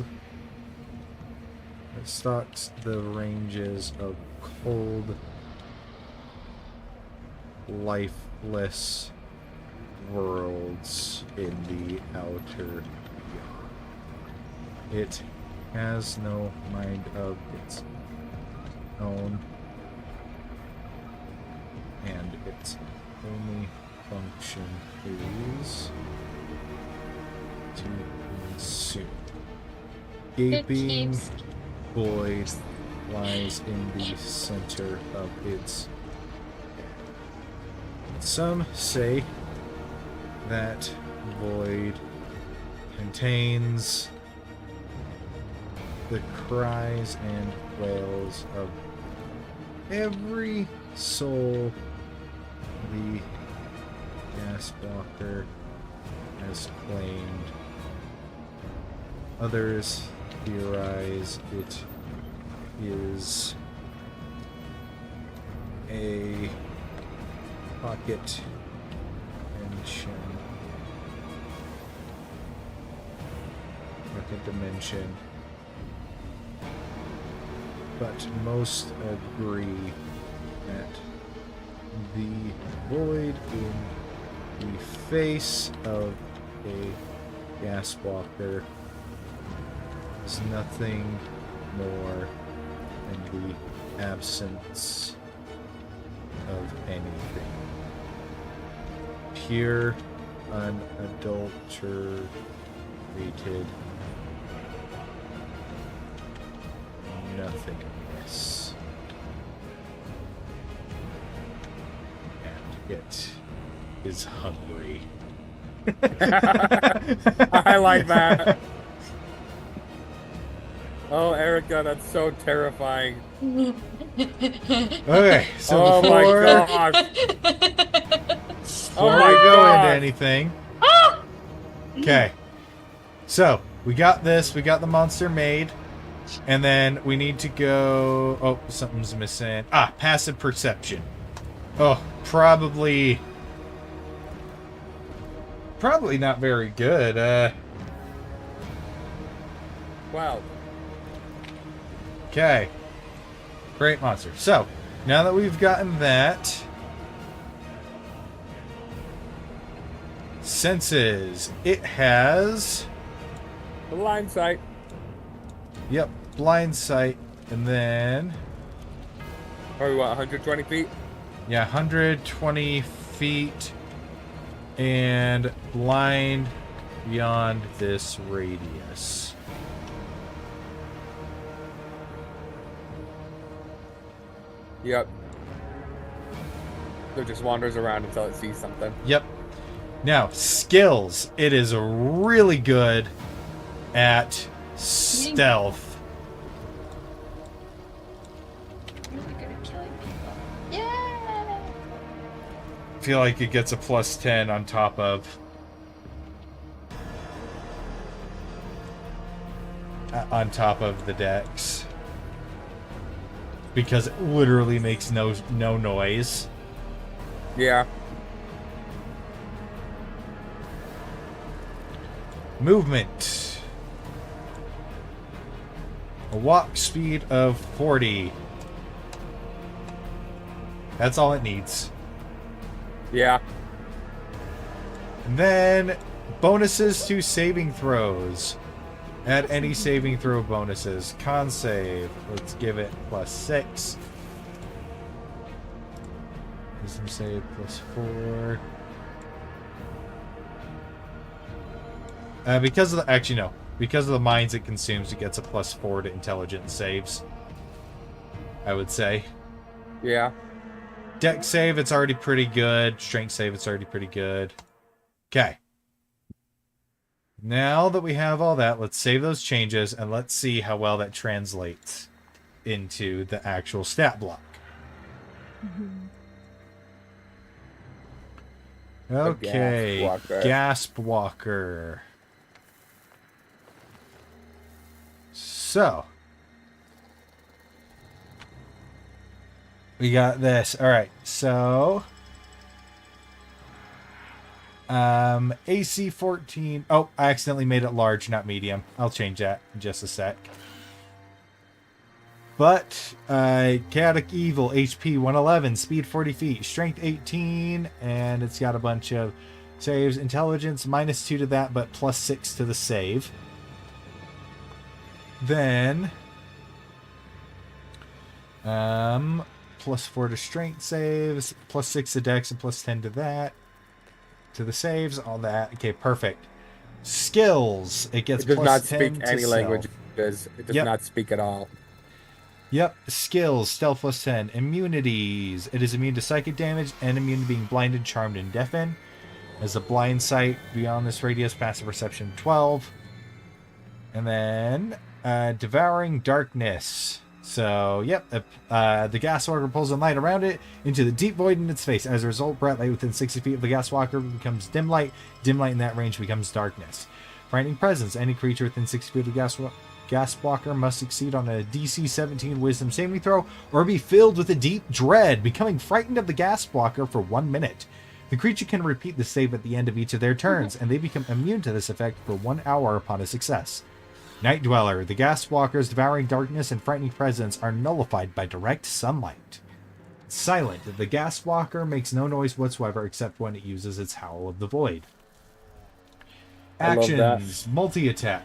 That stalks the ranges of cold, lifeless worlds in the outer beyond. It has no mind of its own, and its only function is to consume. Gaping keeps- void lies in the center of its head. Some say that void contains the cries and wails of every soul the Gaswalker has claimed. Others theorize it is a pocket dimension, but most agree that the void in the face of a Gaswalker is nothing more than the absence of anything. Pure, unadulterated nothingness. And it is hungry. I like that. Oh, Erica, that's so terrifying. Okay, so Oh my before, gosh. before Oh my we go God. into anything, okay, so we got this, we got the monster made, and then we need to go, oh, something's missing. Passive perception. Oh, probably not very good. Wow. Okay. Great monster. So, now that we've gotten that, senses. It has, Blind sight. yep, blind sight, and then, Are we, what, 120 feet? yeah, 120 feet, and blind beyond this radius. Yep. So it just wanders around until it sees something. Yep. Now, skills. It is really good at stealth. Really good at killing people. Yeah. Feel like it gets a +10 on top of. on top of the decks. Because it literally makes no noise. Yeah. Movement. A walk speed of 40. That's all it needs. Yeah. And then bonuses to saving throws. Add any saving throw bonuses. Con save. Let's give it +6. Wisdom save +4. Because of the actually no. Because of the mines it consumes, it gets a +4 to intelligence saves. I would say. Yeah. Deck save, it's already pretty good. Strength save, it's already pretty good. Okay. Now that we have all that, let's save those changes and let's see how well that translates into the actual stat block. Okay. Gasp Walker. So. We got this. Alright, so AC 14. Oh, I accidentally made it large, not medium. I'll change that in just a sec. But Chaotic Evil, HP 111, speed 40 feet, strength 18, and it's got a bunch of saves. Intelligence -2 to that, but +6 to the save. Then +4 to strength saves, +6 to dex, and +10 to that. To the saves, all that. Okay, perfect. Skills. It gets It does not +10 speak to any stealth. language. It does not speak at all. Yep. Skills. Stealth +10. Immunities. It is immune to psychic damage and immune to being blinded, charmed, and deafened. Has a blind sight beyond this radius, passive perception 12. And then Devouring Darkness. So, yep, the gas walker pulls a light around it into the deep void in its face. As a result, bright light within 60 feet of the gas walker becomes dim light. Dim light in that range becomes darkness. Frightening presence. Any creature within 60 feet of the gas walker must succeed on a DC 17 wisdom saving throw or be filled with a deep dread, becoming frightened of the gas walker for 1 minute. The creature can repeat the save at the end of each of their turns, and they become immune to this effect for 1 hour upon a success. Night Dweller. The gas walker's devouring darkness and frightening presence are nullified by direct sunlight. Silent. The gas walker makes no noise whatsoever except when it uses its Howl of the Void. Actions. Multi-attack.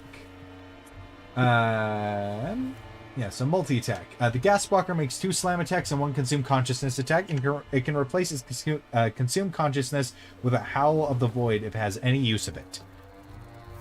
So multi-attack. The gas walker makes 2 slam attacks and 1 consume consciousness attack. It can replace its consume consciousness with a Howl of the Void if it has any use of it.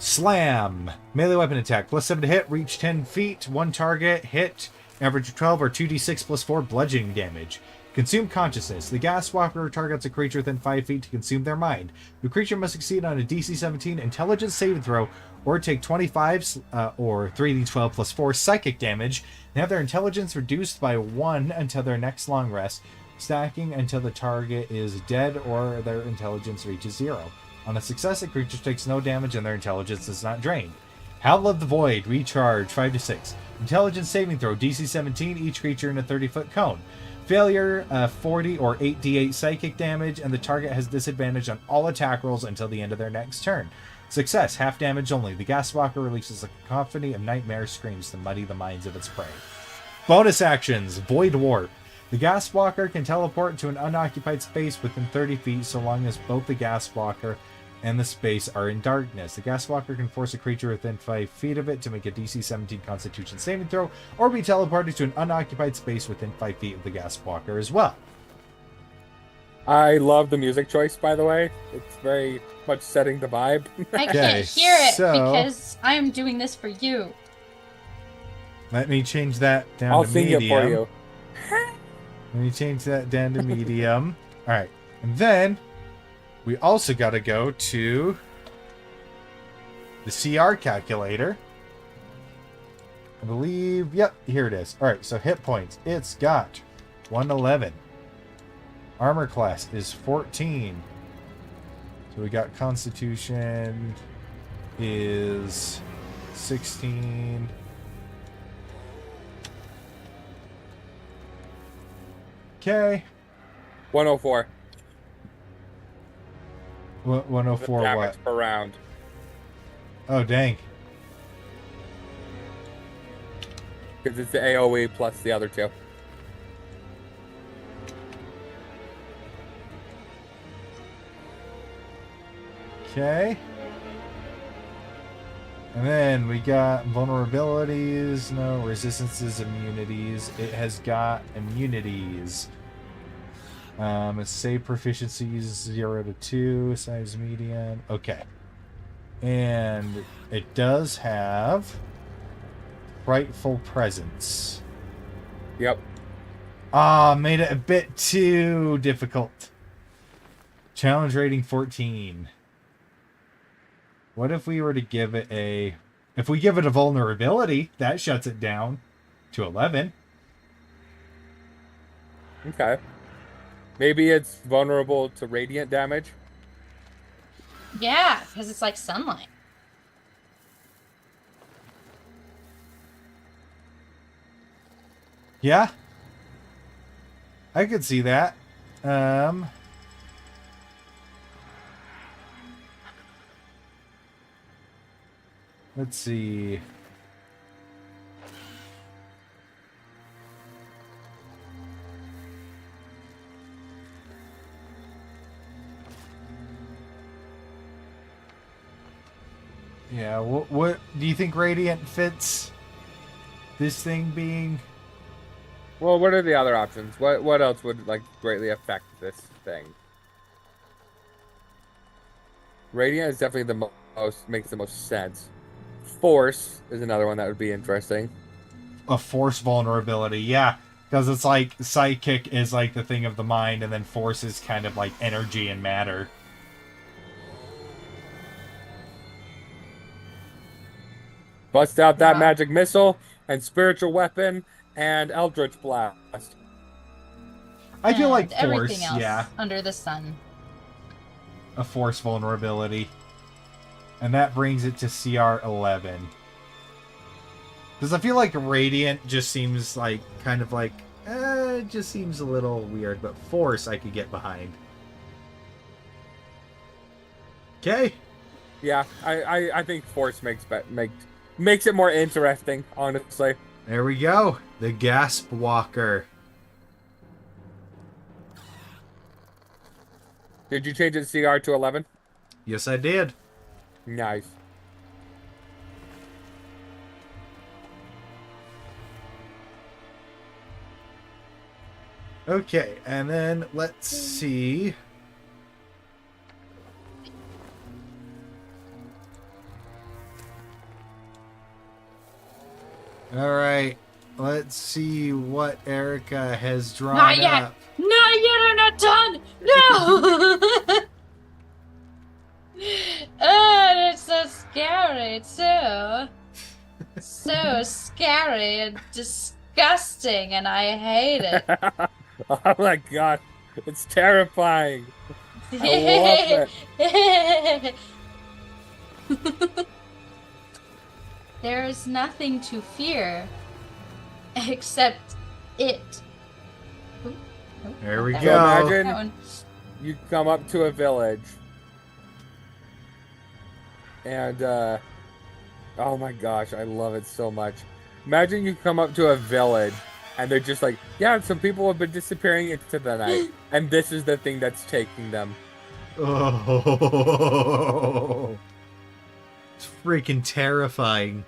Slam. Melee weapon attack. +7 to hit. Reach 10 feet. 1 target. Hit. Average of 12 or 2d6 +4 bludgeoning damage. Consume consciousness. The gas walker targets a creature within 5 feet to consume their mind. The creature must succeed on a DC 17 intelligence saving throw or take 25 or 3d12 +4 psychic damage and have their intelligence reduced by 1 until their next long rest, stacking until the target is dead or their intelligence reaches 0. On a success, the creature takes no damage and their intelligence is not drained. Howl of the Void, recharge, 5 to 6. Intelligence saving throw, DC 17, each creature in a 30-foot cone. Failure, 40 or 8d8 psychic damage, and the target has disadvantage on all attack rolls until the end of their next turn. Success, half damage only. The gas walker releases a cacophony of nightmare screams to muddy the minds of its prey. Bonus actions, Void Warp. The gas walker can teleport to an unoccupied space within 30 feet so long as both the gas walker and the space are in darkness. The gas walker can force a creature within 5 feet of it to make a DC 17 Constitution saving throw or be teleported to an unoccupied space within 5 feet of the gas walker as well. I love the music choice, by the way. It's very much setting the vibe. I can't hear it because I'm doing this for you. Let me change that down I'll to sing medium. it for you. Let me change that down to medium. Alright, and then we also got to go to the CR calculator. I believe, yep, here it is. Alright, so hit points. It's got 111. Armor class is 14. So we got Constitution is 16. Okay. 104. 104 damage what? per round. Oh, dang. Because it's the AoE plus the other two. Okay. And then we got vulnerabilities, no resistances, immunities. It has got immunities. It's save proficiencies 0 to 2, size medium. Okay. And it does have frightful presence. Yep. Ah, made it a bit too difficult. Challenge rating 14. What if we were to give it a... If we give it a vulnerability, that shuts it down to 11. Okay. Maybe it's vulnerable to radiant damage. Yeah, because it's like sunlight. Yeah. I could see that. Let's see. Yeah, what do you think Radiant fits? This thing being... Well, what are the other options? What else would like greatly affect this thing? Radiant is definitely the most makes the most sense. Force is another one that would be interesting. A force vulnerability, yeah. Because it's like, psychic is like the thing of the mind, and then force is kind of like energy and matter. Bust out that Yeah. magic missile and spiritual weapon and Eldritch Blast. I feel like And everything force, else yeah. under the sun. A force vulnerability. And that brings it to CR 11. Because I feel like Radiant just seems like, kind of like, it just seems a little weird, but force I could get behind. Okay. Yeah, I think force makes it more interesting, honestly. There we go. The Gasp Walker. Did you change it CR to 11? Yes, I did. Nice. Okay, and then let's see. Alright, let's see what Erica has drawn Not yet. up. Not yet, I'm not done! No! Oh, it's so scary, too. So scary and disgusting, and I hate it. Oh my god, it's terrifying. I love There is nothing to fear except it. Ooh, ooh, There we that go. one. Imagine- That one. You come up to a village, and oh my gosh, I love it so much. Imagine you come up to a village, and they're just like, yeah, some people have been disappearing into the night, and this is the thing that's taking them. Oh, it's freaking terrifying.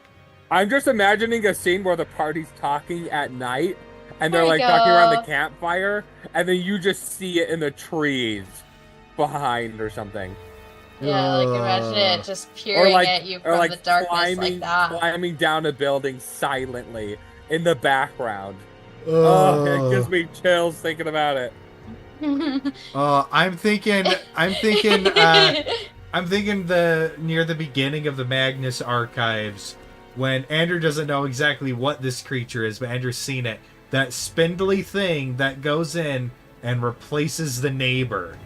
I'm just imagining a scene where the party's talking at night, and they're There we like talking around the go. campfire, and then you just see it in the trees behind or something. Yeah, like imagine it just Or peering like, at you or from like the darkness climbing, like that. climbing down a building silently in the background. Oh, it gives me chills thinking about it. I'm thinking the near the beginning of the Magnus archives, when Andrew doesn't know exactly what this creature is, but Andrew's seen it. That spindly thing that goes in and replaces the neighbor.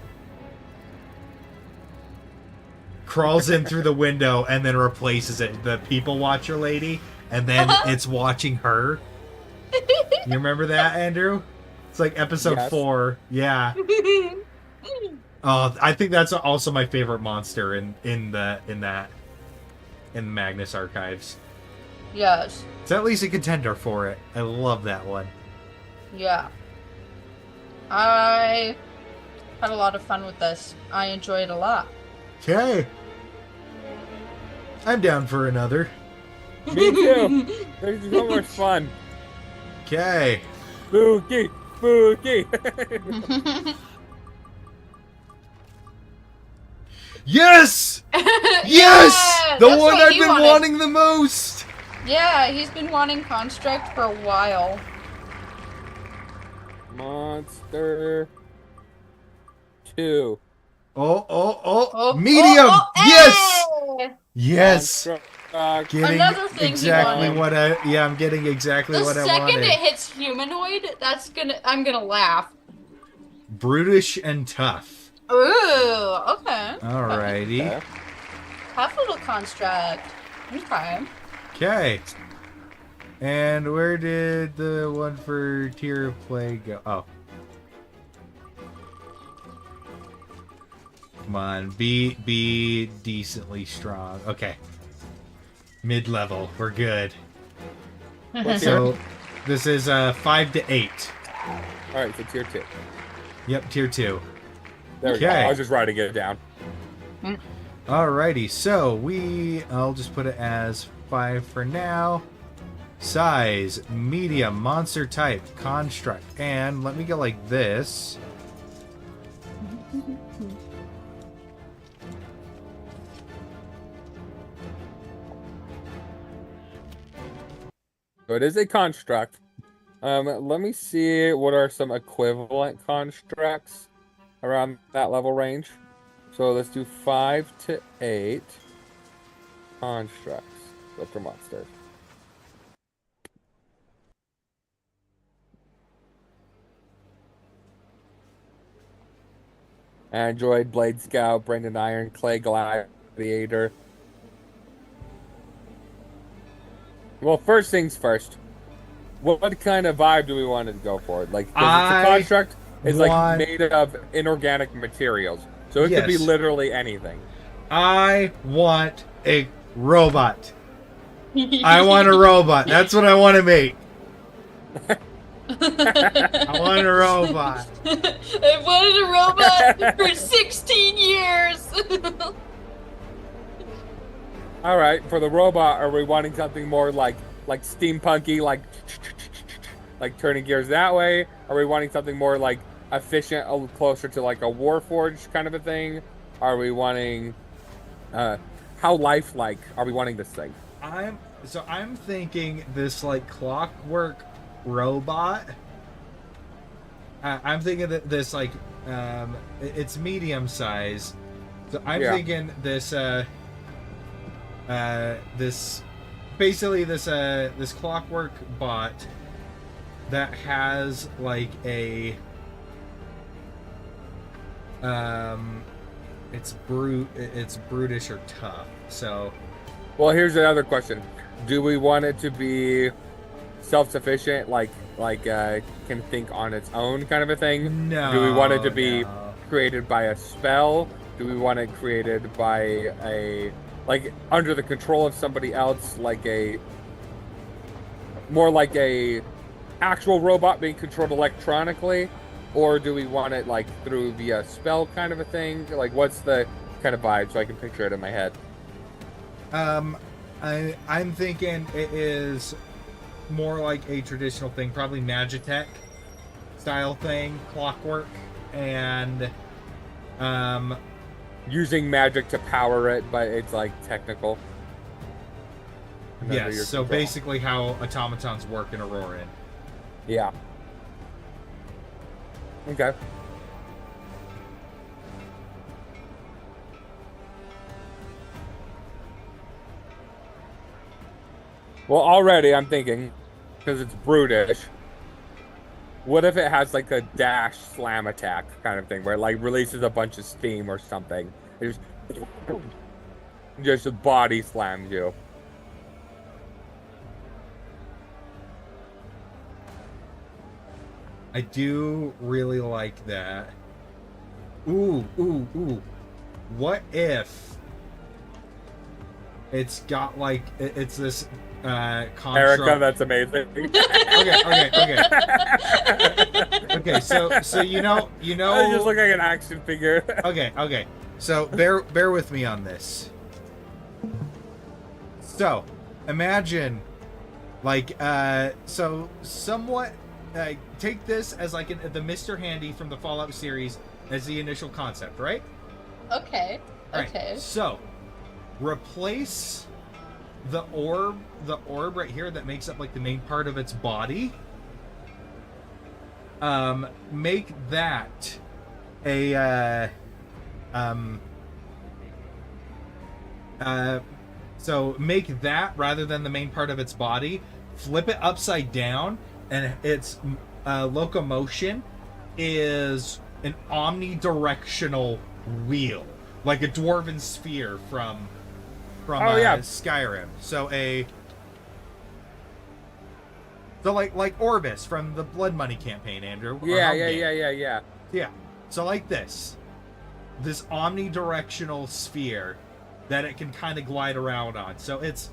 Crawls in through the window and then replaces it. The people watcher lady, and then it's watching her. You remember that, Andrew? It's like episode Yes. 4. Yeah. Oh, I think that's also my favorite monster in the Magnus Archives. Yes. It's at least a contender for it. I love that one. Yeah. I had a lot of fun with this. I enjoyed it a lot. Okay. I'm down for another. Me too. There's so much fun. Okay. Spooky, spooky. Yes! Yes! Yeah, The that's one what I've he been wanted. wanting the most! Yeah, he's been wanting Construct for a while. Monster 2. Oh, medium! Yes! Hey! Yes! Construct. Getting Another thing he exactly wanted. what I'm getting exactly The what I second wanted. it hits humanoid, I'm gonna laugh. Brutish and tough. Ooh, okay. Alrighty. Okay. Tough little Construct. Okay. Okay. And where did the one for Tier of Play go? Oh. Come on, be decently strong. Okay. Mid-level, we're good. What's So, this is 5 to 8. Alright, so tier 2. Yep, Tier 2. There we go. Okay. I was just writing it down. Alrighty, so I'll just put it as 5 for now. Size, medium, monster type, construct, and let me go like this. So it is a construct. Let me see what are some equivalent constructs around that level range. So let's do 5 to 8 constructs. Filter monsters. Android, Blade Scout, Brendan Iron, Clay Gladiator. Well, first things first. What kind of vibe do we want to go for? Like, 'cause it's a construct. It's like made of inorganic materials, so it could be Yes. literally anything. I want a robot. I want a robot. That's what I want to make. I want a robot. I wanted a robot for 16 years. All right, for the robot, are we wanting something more like steampunky, like turning gears that way? Are we wanting something more like efficient, a little closer to like a Warforged kind of a thing? Are we wanting how lifelike are we wanting this thing? I'm thinking this like clockwork robot. I'm thinking that this like it's medium size. So I'm thinking this this clockwork bot that has like a it's brutish or tough. So Well, here's another question: do we want it to be self-sufficient, like can think on its own kind of a thing? no. Do we want it to be no. created by a spell? Do we want it created by a under the control of somebody else, like a actual robot being controlled electronically, or do we want it like through via spell kind of a thing? Like, what's the kind of vibe so I can picture it in my head? I'm thinking it is more like a traditional thing, probably Magitech style thing, clockwork, and Using magic to power it, but it's like technical. And under your yes. So control. basically, how automatons work in Auroran. Yeah. Okay. Well, already I'm thinking, because it's brutish, what if it has like a dash slam attack kind of thing, where it like releases a bunch of steam or something? It just body slams you. I do really like that. Ooh. What if it's got like it's this construct? Erica, that's amazing. Okay. So you know. I just look like an action figure. Okay. So bear with me on this. So imagine, like, so somewhat take this as like the Mr. Handy from the Fallout series as the initial concept, right? Okay. Right. Okay. So replace the orb right here that makes up like the main part of its body. Make that a so make that rather than the main part of its body, flip it upside down, and its locomotion is an omnidirectional wheel, like a dwarven sphere from Skyrim. So like Orbis from the Blood Money campaign, Andrew. Yeah. Yeah. So like this omnidirectional sphere that it can kind of glide around on. So it's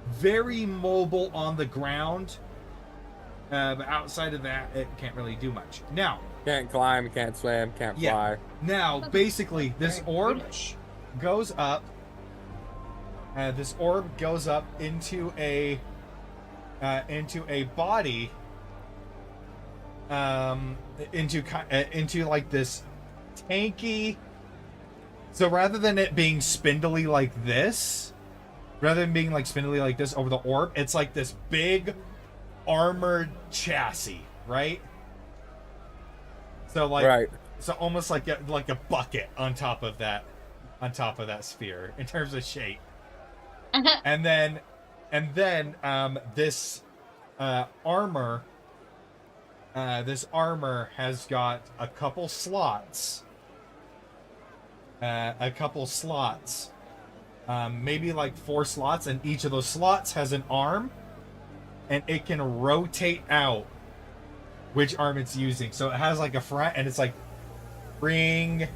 very mobile on the ground, but outside of that, it can't really do much. Now, can't climb, can't swim, can't fly. Now, basically, this orb goes up. This orb goes up into a body, into like this tanky. So rather than it being spindly like this, over the orb, it's like this big armored chassis, right? So like, right. So almost like a bucket on top of that sphere in terms of shape. And then this armor has got a couple slots. Maybe like 4 slots, and each of those slots has an arm, and it can rotate out which arm it's using. So it has like a front, and it's like, bring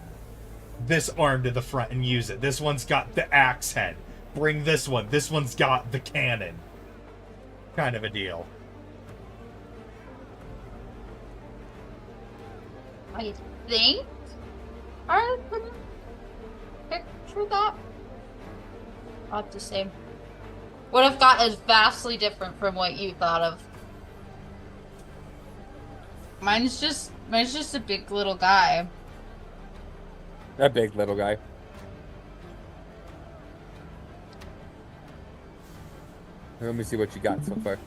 this arm to the front and use it. This one's got the axe head. Bring this one. This one's got the cannon. Kind of a deal. I think I could picture that. I'll have to say. What I've got is vastly different from what you thought of. Mine's just a big little guy. A big little guy. Let me see what you got so far.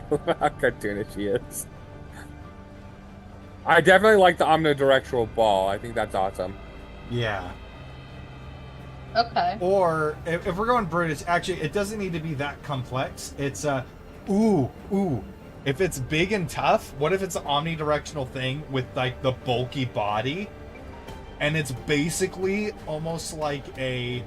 How cartoonish she is. I definitely like the omnidirectional ball. I think that's awesome. Yeah. Okay. Or if we're going Brutish, actually, it doesn't need to be that complex. It's ooh. If it's big and tough, what if it's an omnidirectional thing with like the bulky body, and it's basically almost like a,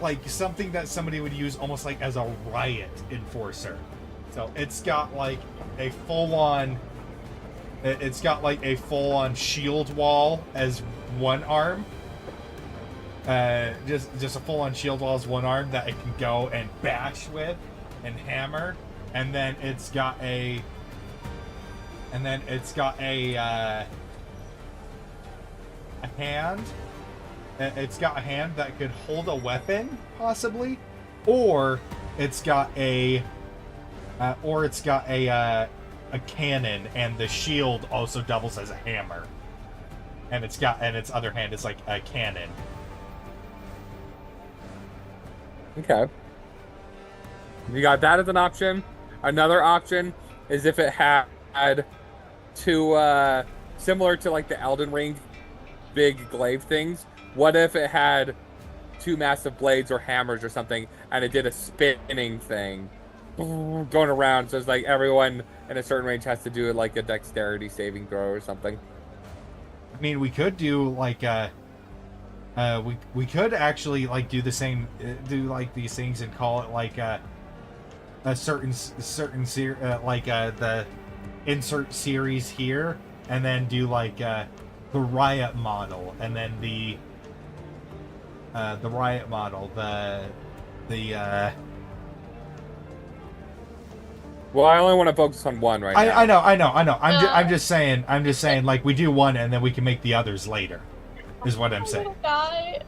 like something that somebody would use almost like as a riot enforcer. So it's got like a full-on shield wall as one arm. Just a full-on shield wall as one arm that it can go and bash with and hammer, and then it's got a hand. It's got a hand that could hold a weapon, possibly, or it's got a cannon, and the shield also doubles as a hammer, and its other hand is like a cannon. Okay. You got that as an option. Another option is if it had two, similar to like the Elden Ring big glaive things. What if it had 2 massive blades or hammers or something, and it did a spinning thing going around? So it's like everyone in a certain range has to do it like a dexterity saving throw or something. I mean, we could do like We could actually like do the same, do like these things and call it like a certain the insert series here, and then do like the riot model, and then the riot model, Well, I only want to focus on one right now. I know. I'm just saying, like we do one and then we can make the others later. Is what I'm saying. Die.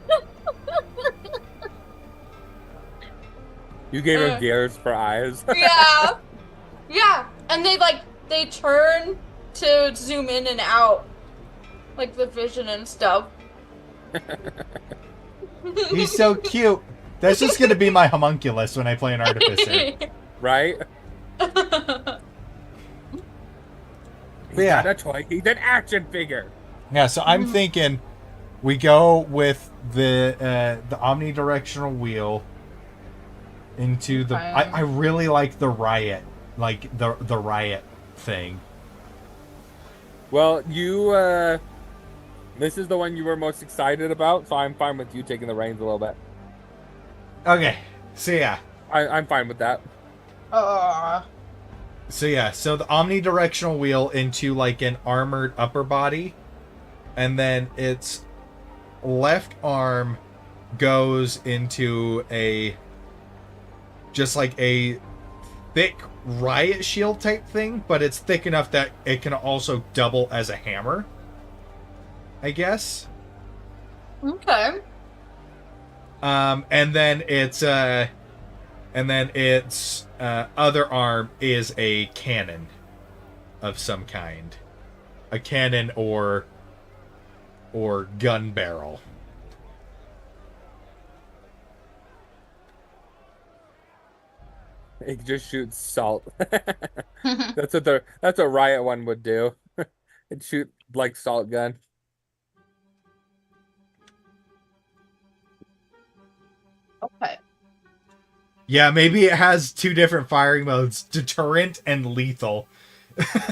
You gave him gears for eyes. Yeah. Yeah. And they turn to zoom in and out. Like the vision and stuff. He's so cute. That's just gonna be my homunculus when I play an artificer. Right? He's Yeah. not a toy. He's an action figure. Yeah, so I'm thinking we go with the omnidirectional wheel into the. I really like the riot, like the riot thing. Well, you this is the one you were most excited about, so I'm fine with you taking the reins a little bit. Okay, so yeah. I'm fine with that. So yeah, so the omnidirectional wheel into like an armored upper body, and then its left arm goes into just like a thick riot shield type thing, but it's thick enough that it can also double as a hammer, I guess. Okay. And then its other arm is a cannon of some kind, a cannon or gun barrel. It just shoots salt. That's what Riot one would do. It'd shoot like salt gun. Okay. Yeah, maybe it has two different firing modes, deterrent and lethal.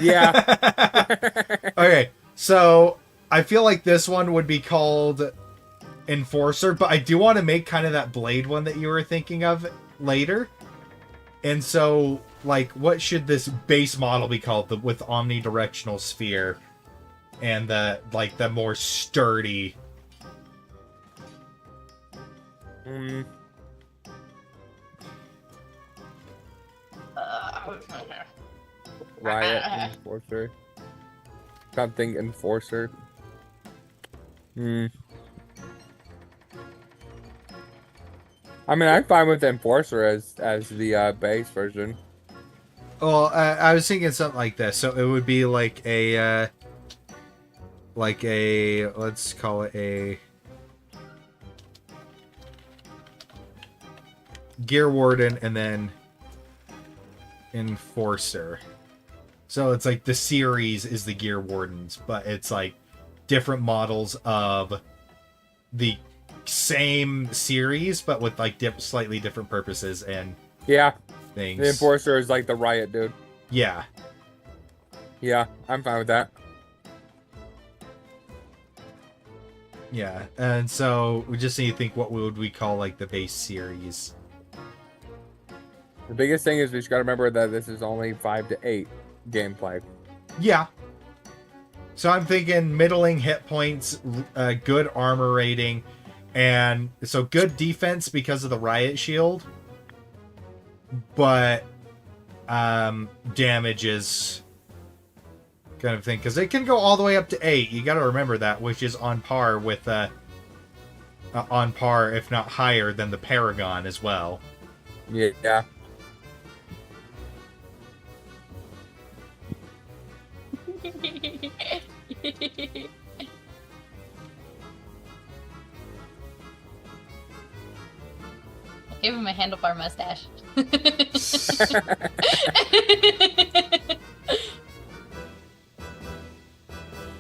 Yeah. Okay, so I feel like this one would be called Enforcer, but I do want to make kind of that blade one that you were thinking of later. And so, like, what should this base model be called with omnidirectional sphere and the more sturdy? Riot Enforcer. Something Enforcer. I mean, I'm fine with Enforcer as the base version. Well, I was thinking something like this. So it would be like a let's call it a Gear Warden and then Enforcer. So it's like the series is the Gear Wardens, but it's like different models of the same series, but with like slightly different purposes and things. The Enforcer is like the Riot dude. Yeah. Yeah, I'm fine with that. Yeah, and so we just need to think what would we call like the base series. The biggest thing is we just got to remember that this is only 5 to 8 gameplay. Yeah. So I'm thinking middling hit points, good armor rating, and so good defense because of the riot shield, but damage is kind of thing because it can go all the way up to 8. You got to remember that, which is on par with on par, if not higher, than the Paragon as well. Yeah. Give him a handlebar mustache.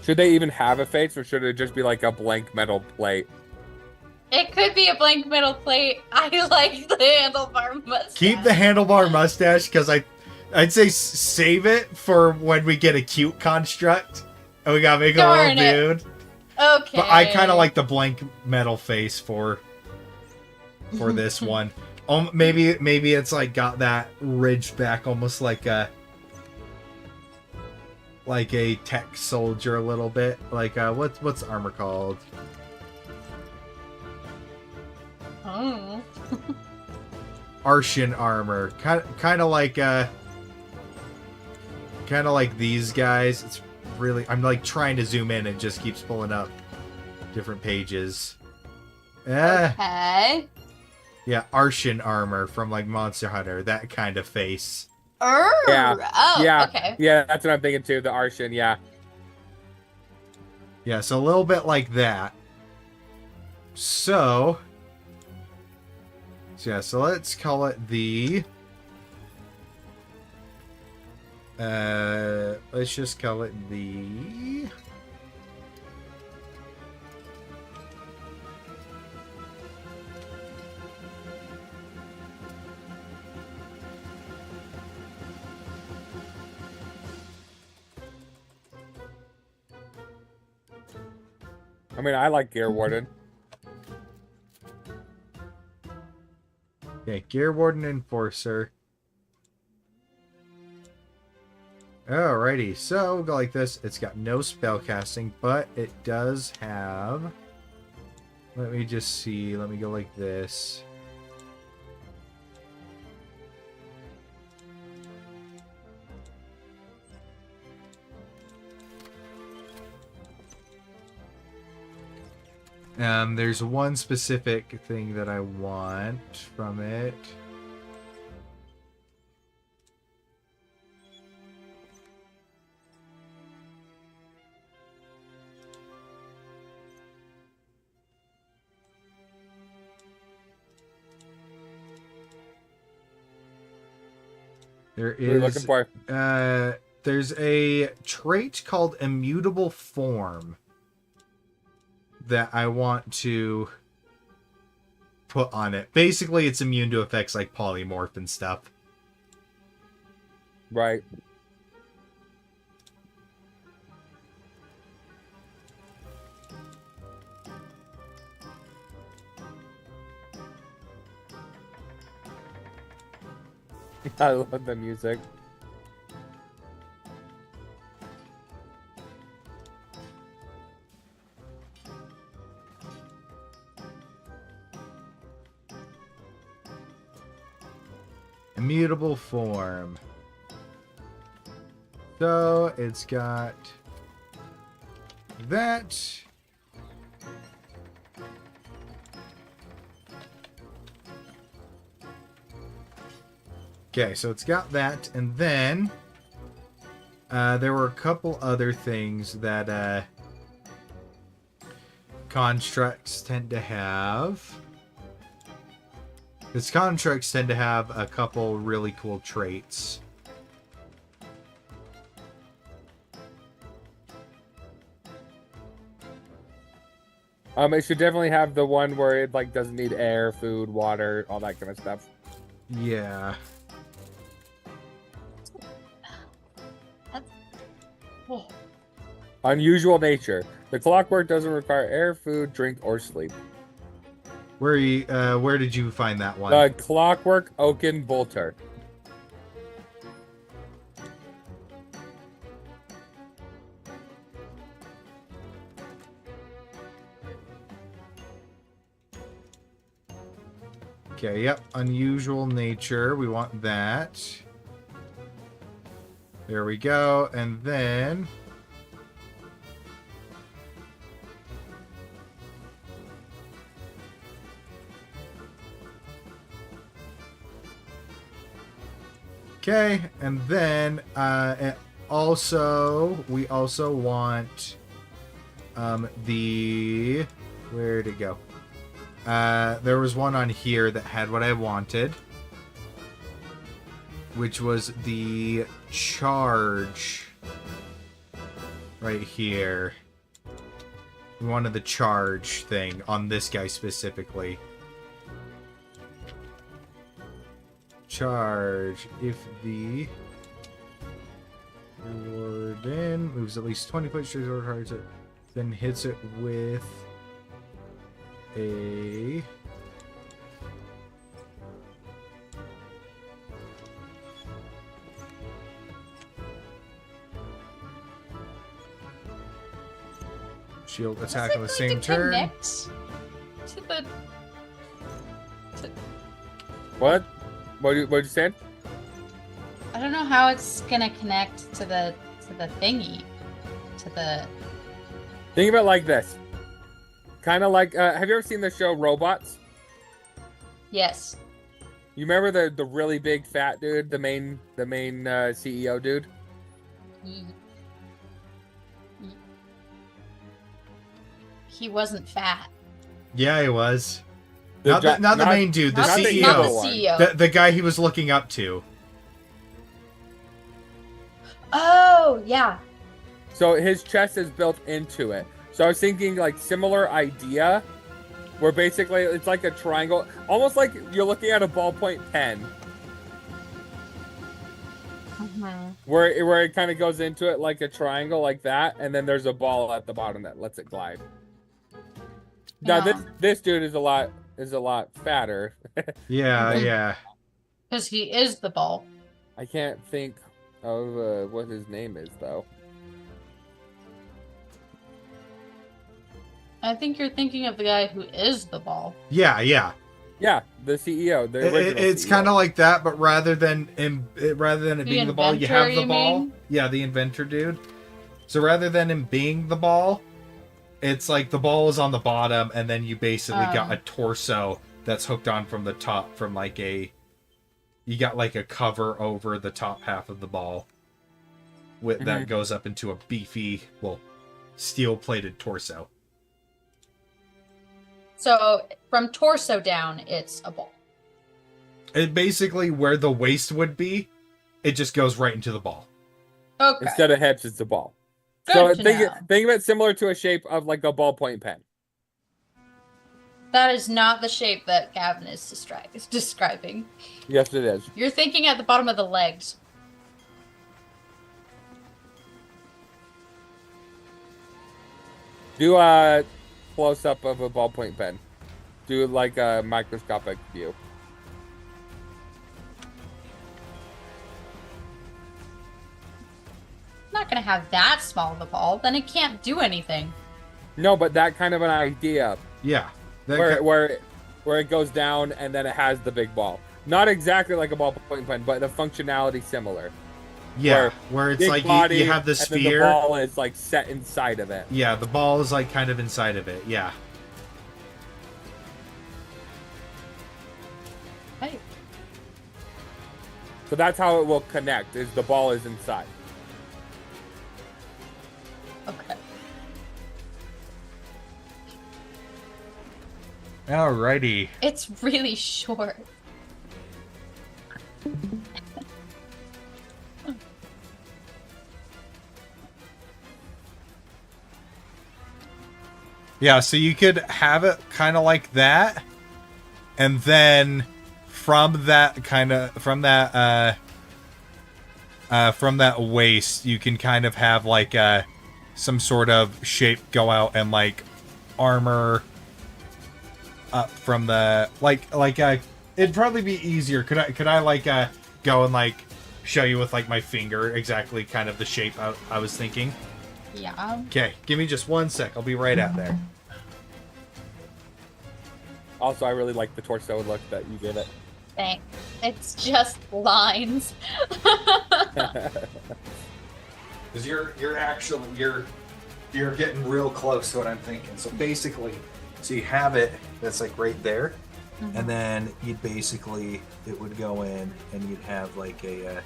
Should they even have a face, or should it just be like a blank metal plate? It could be a blank metal plate. I like the handlebar mustache. Keep the handlebar mustache because I'd say save it for when we get a cute construct and we gotta make a little dude. Okay. But I kind of like the blank metal face for this one. Maybe it's like got that ridged back, almost like a tech soldier a little bit. Like what's armor called? Oh. Arshan armor. Kind of like these guys. It's really, I'm like trying to zoom in and it just keeps pulling up different pages. Okay. Yeah, Arshan armor from like Monster Hunter, that kind of face. Yeah. Oh, Yeah. okay. Yeah, that's what I'm thinking too. The Arshan, yeah. Yeah, so a little bit like that. So yeah, so let's call it the let's just call it the I mean, I like Gear Warden. okay, Gear Warden Enforcer. Alrighty, so we'll go like this. It's got no spell casting, but it does have. Let me just see. Let me go like this. There's one specific thing that I want from it. There What are you looking is for? there's a trait called Immutable Form that I want to put on it. Basically, it's immune to effects like polymorph and stuff. Right. I love the music. Immutable Form. So it's got that. Okay, so it's got that, and then there were a couple other things that constructs tend to have. Because constructs tend to have a couple really cool traits. It should definitely have the one where it like doesn't need air, food, water, all that kind of stuff. Yeah. Oh. Unusual nature. The clockwork doesn't require air, food, drink, or sleep. Where did you find that one? The clockwork oaken bolter. Okay, yep. Unusual nature. We want that. There we go. And then okay, and then we also want the where'd it go? There was one on here that had what I wanted, which was the charge right here. We wanted the charge thing on this guy specifically. Charge. If the warden moves at least 20 foot straight or hard to... then hits it with a... shield attack on the Is it going same to turn. connect to the... What? What'd you say? I don't know how it's gonna connect to the thingy. To the... Think of it like this. Kind of like, have you ever seen the show Robots? Yes. You remember the really big fat dude, the main CEO dude? He wasn't fat. Yeah, he was. The Not the main dude, the not the CEO. evil Not the one. CEO. The guy he was looking up to. Oh, yeah. So his chest is built into it. So I was thinking like similar idea, where basically it's like a triangle, almost like you're looking at a ballpoint pen, where it kind of goes into it like a triangle like that, and then there's a ball at the bottom that lets it glide. Now Yeah. this dude is a lot fatter. Yeah, yeah. Because he is the ball. I can't think of what his name is though. I think you're thinking of the guy who is the ball. Yeah, yeah. Yeah, the CEO. The original It's CEO. kind of like that, but rather than it being the ball, you have inventor, the you ball. mean? Yeah, the inventor dude. So rather than him being the ball, it's like the ball is on the bottom, and then you basically got a torso that's hooked on from the top, from like a... You got like a cover over the top half of the ball, with that goes up into a beefy, well, steel-plated torso. So from torso down, it's a ball. It basically, where the waist would be, it just goes right into the ball. Okay. Instead of hips, it's a ball. Good So to think know. of it similar to a shape of like a ballpoint pen. That is not the shape that Gavin is describing. Yes, it is. You're thinking at the bottom of the legs. Do a close up of a ballpoint pen. Do like a microscopic view. I'm not going to have that small of a ball. Then it can't do anything. No, but that kind of an idea Yeah. That where it goes down and then it has the big ball. Not exactly like a ballpoint pen, but the functionality similar. yeah, where it's Big like body, you have the and then sphere. the ball is like set inside of it. Yeah, the ball is like kind of inside of it. Yeah. Hey. So that's how it will connect. Is the ball is inside. Okay. Alrighty. It's really short. Yeah, so you could have it kind of like that, and then from that waist, you can kind of have like some sort of shape go out and like armor up from the it'd probably be easier. Could I like go and like show you with like my finger exactly kind of the shape I was thinking? Yeah. Okay, give me just 1 sec. I'll be right out there. Also, I really like the torso look that you gave it. Thanks. It's just lines. Because you're getting real close to what I'm thinking. So basically, you have it that's like right there, and then you'd basically it would go in, and you'd have like a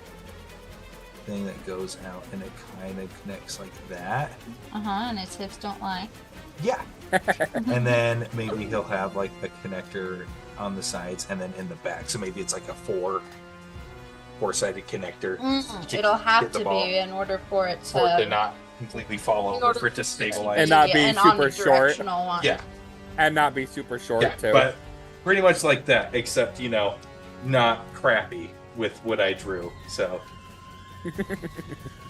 thing that goes out, and it kind of connects like that. And its hips don't lie. Yeah. And then maybe he'll have like a connector on the sides, and then in the back. So maybe it's like a four-sided connector. It'll have get the to ball. be in order for it For it to to. not completely fall in over, order for it to stabilize. And not be an super short. omnidirectional one. Yeah. And not be super short Yeah, too. but pretty much like that, except, not crappy with what I drew, so.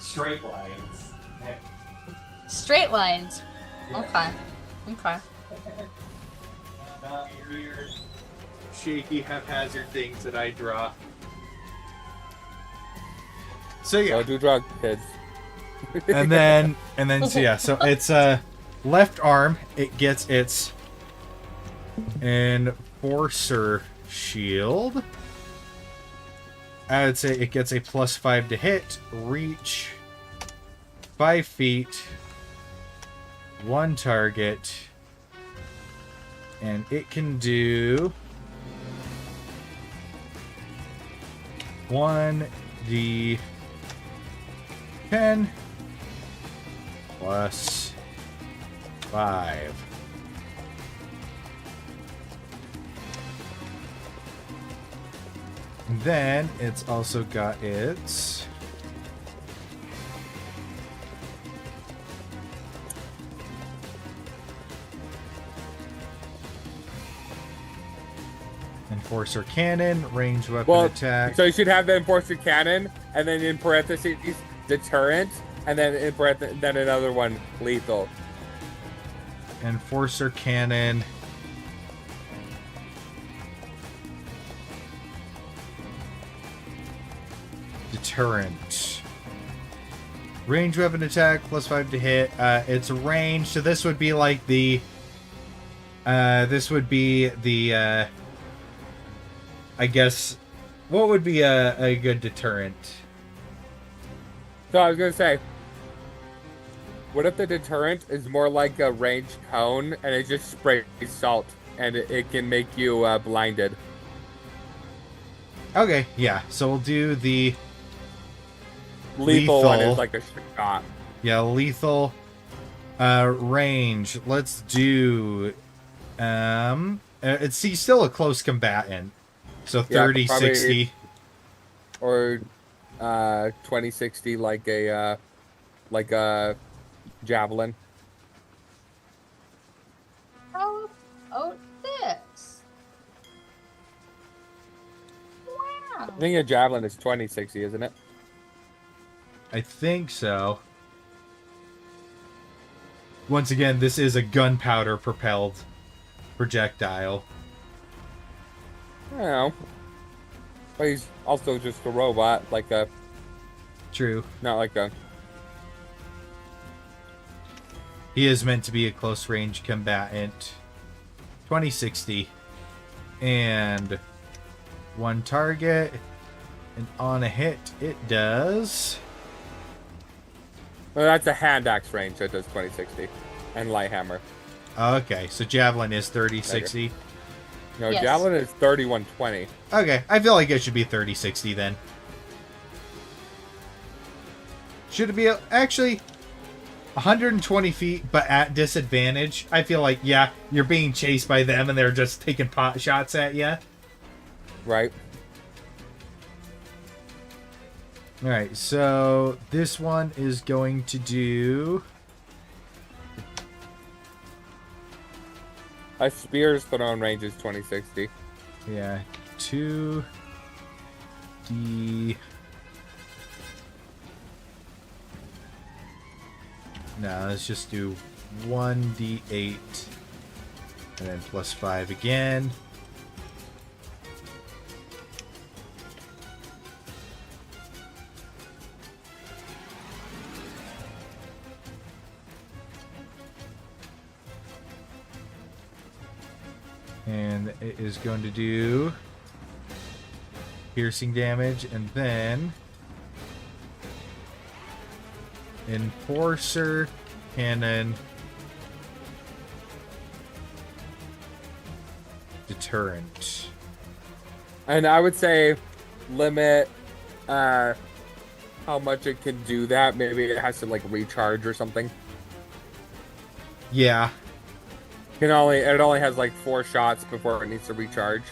Straight lines. Straight lines. Okay. Okay. Not your shaky, haphazard things that I draw. So yeah. Don't do drugs, kids. and then so yeah, so it's left arm, it gets its enforcer shield. I would say it gets a +5 to hit, reach 5 feet, 1 target, and it can do 1d10 plus 5. And then it's also got its Enforcer Cannon, range weapon attack. So you should have the Enforcer Cannon, and then in parentheses, Deterrent, and then in then another one, Lethal. Enforcer Cannon. Deterrent. Range weapon attack, +5 to hit. It's range, so this would be like the... I guess... What would be a good deterrent? So I was gonna say, what if the deterrent is more like a ranged cone, and it just sprays salt, and it can make you blinded? Okay, yeah. So we'll do the... Lethal one is like a shot. Yeah, lethal. Range. Let's do... it's he's still a close combatant. So 30, probably, 60. Or 2060 like a javelin. Oh, this. Wow. I think a javelin is 2060, isn't it? I think so. Once again, this is a gunpowder propelled projectile. I don't know. But he's also just a robot, like a... True. Not like a... He is meant to be a close range combatant. 2060. And 1 target. And on a hit, it does... Well, that's a hand axe range, so it does 2060. And light hammer. Okay, so javelin is 3060. No, Yes. javelin is 3120. Okay, I feel like it should be 3060 then. Should it be actually 120 feet, but at disadvantage? I feel like, yeah, you're being chased by them and they're just taking pot shots at you. Right? Alright, so this one is going to do... A spear's thrown range is 2060. Yeah, 2D... No, let's just do 1d8. And then +5 again. And it is going to do piercing damage, and then Enforcer Cannon Deterrent. And I would say limit how much it can do that. Maybe it has to like recharge or something. Yeah. It only has like 4 shots before it needs to recharge.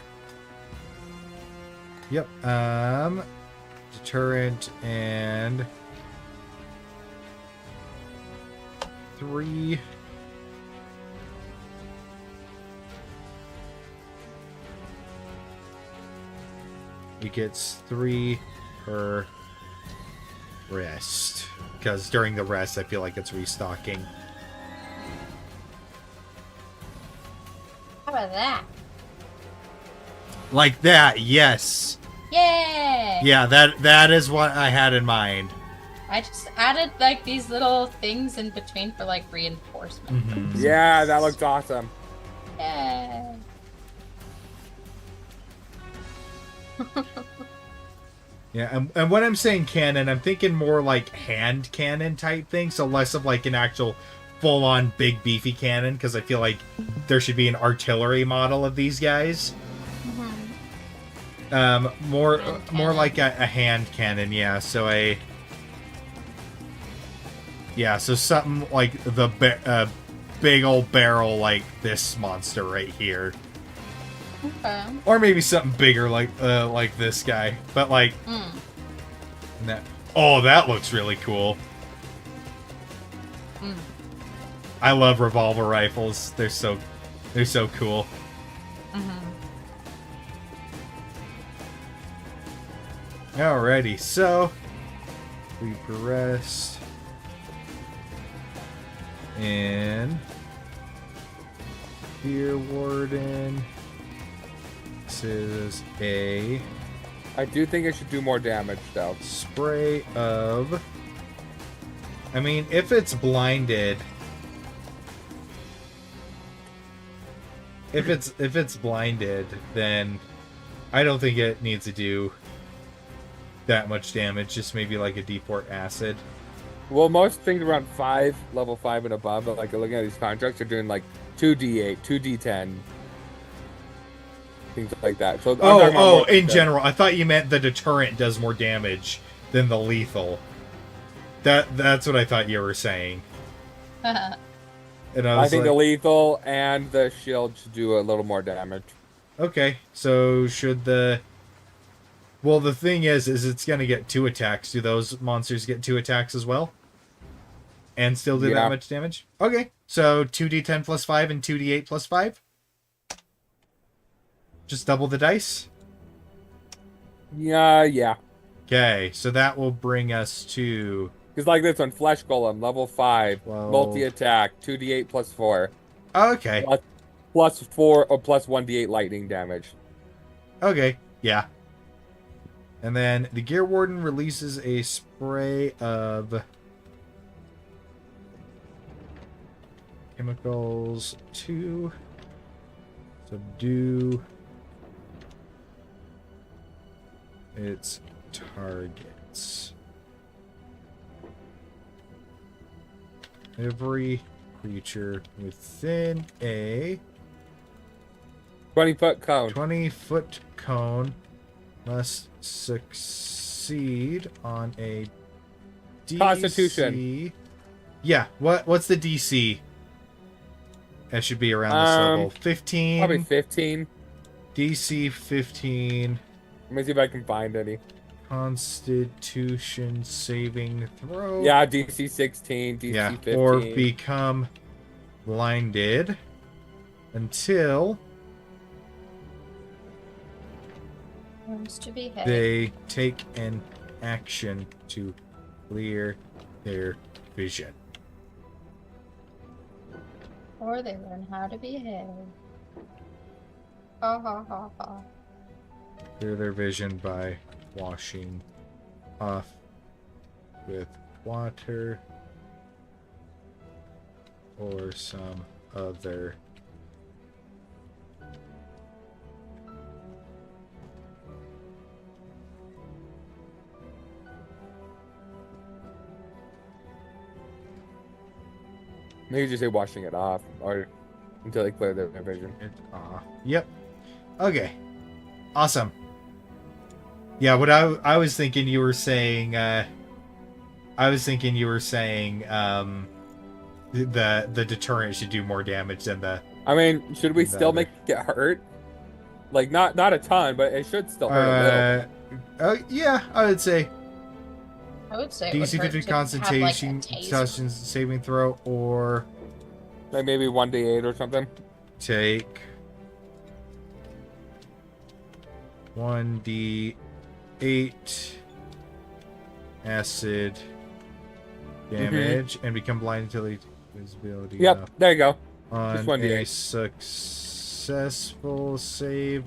Yep. Deterrent and 3. It gets 3 per rest. Because during the rest, I feel like it's restocking. How about that? Like that, yes. Yay! Yeah, that is what I had in mind. I just added like these little things in between for like reinforcement. Mhm. Yeah, that looks awesome. Yay! Yeah, and when I'm saying cannon, I'm thinking more like hand cannon type thing, so less of like an actual full-on big beefy cannon, because I feel like there should be an artillery model of these guys. More cannon. like a hand cannon, yeah. So so something like the big old barrel like this monster right here. Okay. Or maybe something bigger like this guy. But like that. Oh, that looks really cool. I love revolver rifles. They're so cool. Alrighty, so we progressed in Fear Warden. This is a I do think it should do more damage, though. spray of. I mean, if it's blinded, if it's blinded, then I don't think it needs to do that much damage. Just maybe like a D4 acid. Well, most things around level 5 and above, like looking at these contracts, are doing like 2d8, 2d10. Things like that. So I'm talking about Oh, more in the- general, I thought you meant the deterrent does more damage than the lethal. That's what I thought you were saying. And I was I think the like, lethal and the shield should do a little more damage. okay, so should the... Well, the thing is it's going to get 2 attacks. Do those monsters get 2 attacks as well? And still do Yeah. that much damage? Okay, so 2d10 plus 5 and 2d8 plus 5? Just double the dice? Yeah. Okay, so that will bring us to... Because like this one, Flesh Golem, level 5, 12. multi-attack, 2d8 plus 4. Okay, Plus 4 or plus 1d8 lightning damage. okay, yeah. And then the Gear Warden releases a spray of chemicals to subdue its targets. Every creature within a 20-foot cone. 20-foot cone must succeed on a DC. Constitution. Yeah, what's the DC? That should be around this level. 15. Probably 15. DC 15. Let me see if I can find any. Constitution saving throw. Yeah, DC 16, DC Yeah, 15. or become blinded until Rooms to be hit. they take an action to clear their vision. Or they learn how to behave. Ha ha ha ha. Clear their vision by washing off with water or some other Maybe just say washing it off, or until they clear their vision. Yep. Okay. Awesome. Yeah, what I was thinking you were saying the deterrent should do more damage than the I mean, should we still Better. make it hurt? Like, not a ton, but it should still hurt a little. yeah, I would say I would say it would DC hurt 50 to have, like, a concentration taste. saving throw or Like maybe 1d8 or something. take 1d8 acid damage and become blind until he visibility Yep, there you go. on just a 1d8. successful save,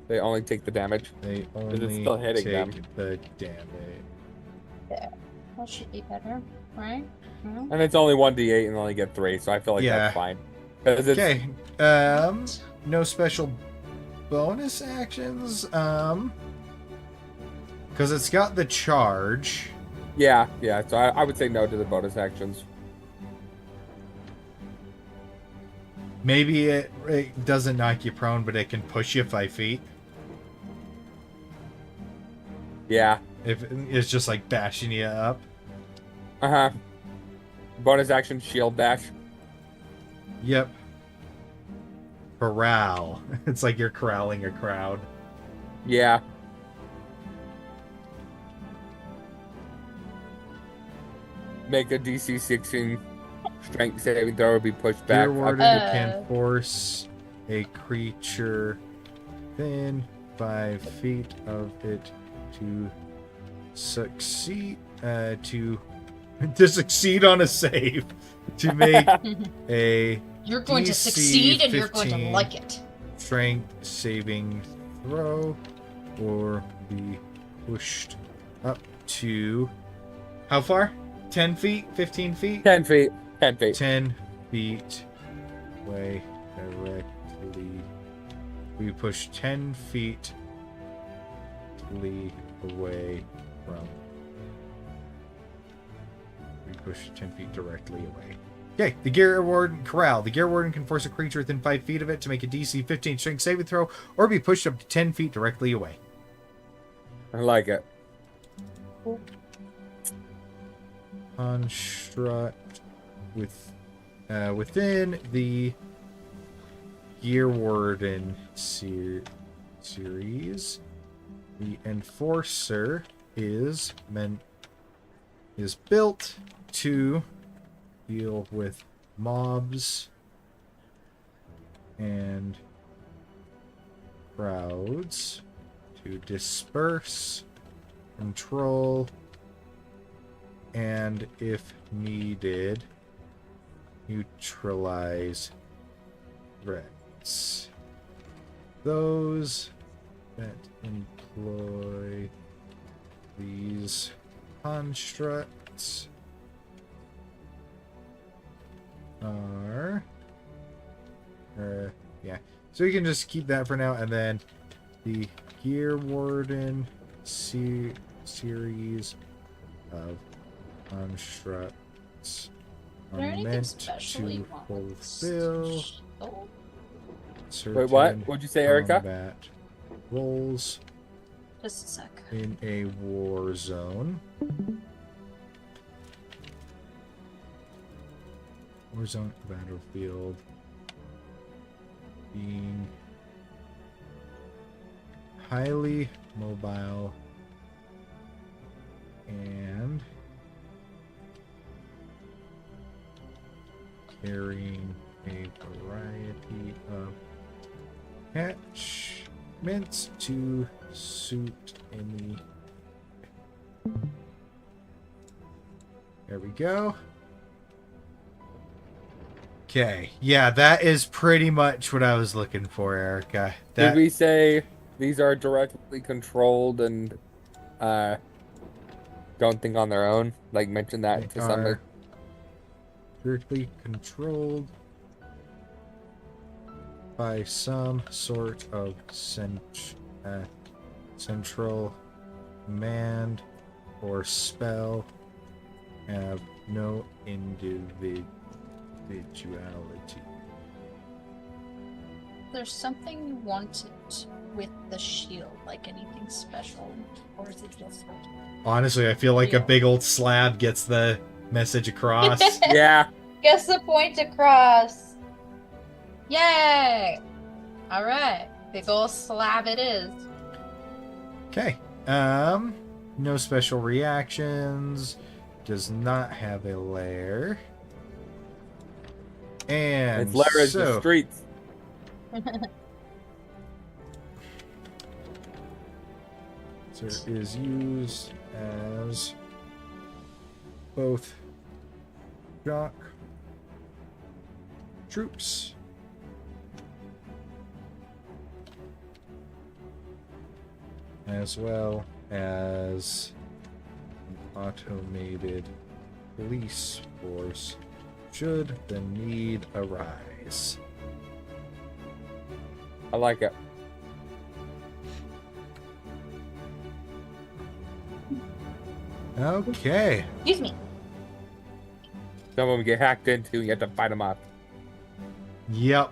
They only take the damage. they it's only still hitting take them. the damage. That should be better, right? Mhm. And it's only 1d8 and only get 3, so I feel like Yeah. that's fine. 'Cause it's, Okay. No special bonus actions. Because it's got the charge. yeah. So I would say no to the bonus actions. Maybe it doesn't knock you prone, but it can push you 5 feet. Yeah. If it's just like bashing you up. Uh-huh. Bonus action, shield dash. Yep. Corral. It's like you're corralling a crowd. Yeah. Make a DC 16 strength saving throw or be pushed back. Your warden Uh. can force a creature within 5 feet of it to succeed to succeed on a save to make a You're going to DC succeed and you're going to 15. like it. strength saving throw or be pushed up to how far? 10 feet? 15 feet? 10 feet. 10 feet. 10 feet away directly. We push 10 feet away from. We push 10 feet directly away. Okay, the Gear Warden Corral. The Gear Warden can force a creature within 5 feet of it to make a DC 15 strength saving throw or be pushed up to 10 feet directly away. I like it. Construct within the Gear Warden series. The Enforcer is built to deal with mobs and crowds, to disperse, control, and if needed, neutralize threats. Those that employ these constructs are yeah, so you can just keep that for now, and then the Gear Warden series of constructs Is are there anything meant special you to want with fulfill Oh, certain Wait, what? What'd you say, Erica? combat roles just a sec. in a war zone. War zone battlefield being highly mobile and carrying a variety of attachments to suit any. There we go. Okay, yeah, that is pretty much what I was looking for, Erica. Did we say these are directly controlled and don't think on their own? Like, mention that to somebody. are directly controlled by some sort of central command or spell, have no individuality. There's something you wanted with the shield, like anything special, or is it just Honestly, I feel like a Yeah. big old slab gets the message across. Yeah. Gets the point across. Yay! All right, big ol' slab it is. Okay. No special reactions. Does not have a lair. And Its lair is the so, streets. so it is used as both shock troops as well as an automated police force should the need arise. I like it. Okay. Excuse me. Some of them get hacked into, you have to fight them off. Yep.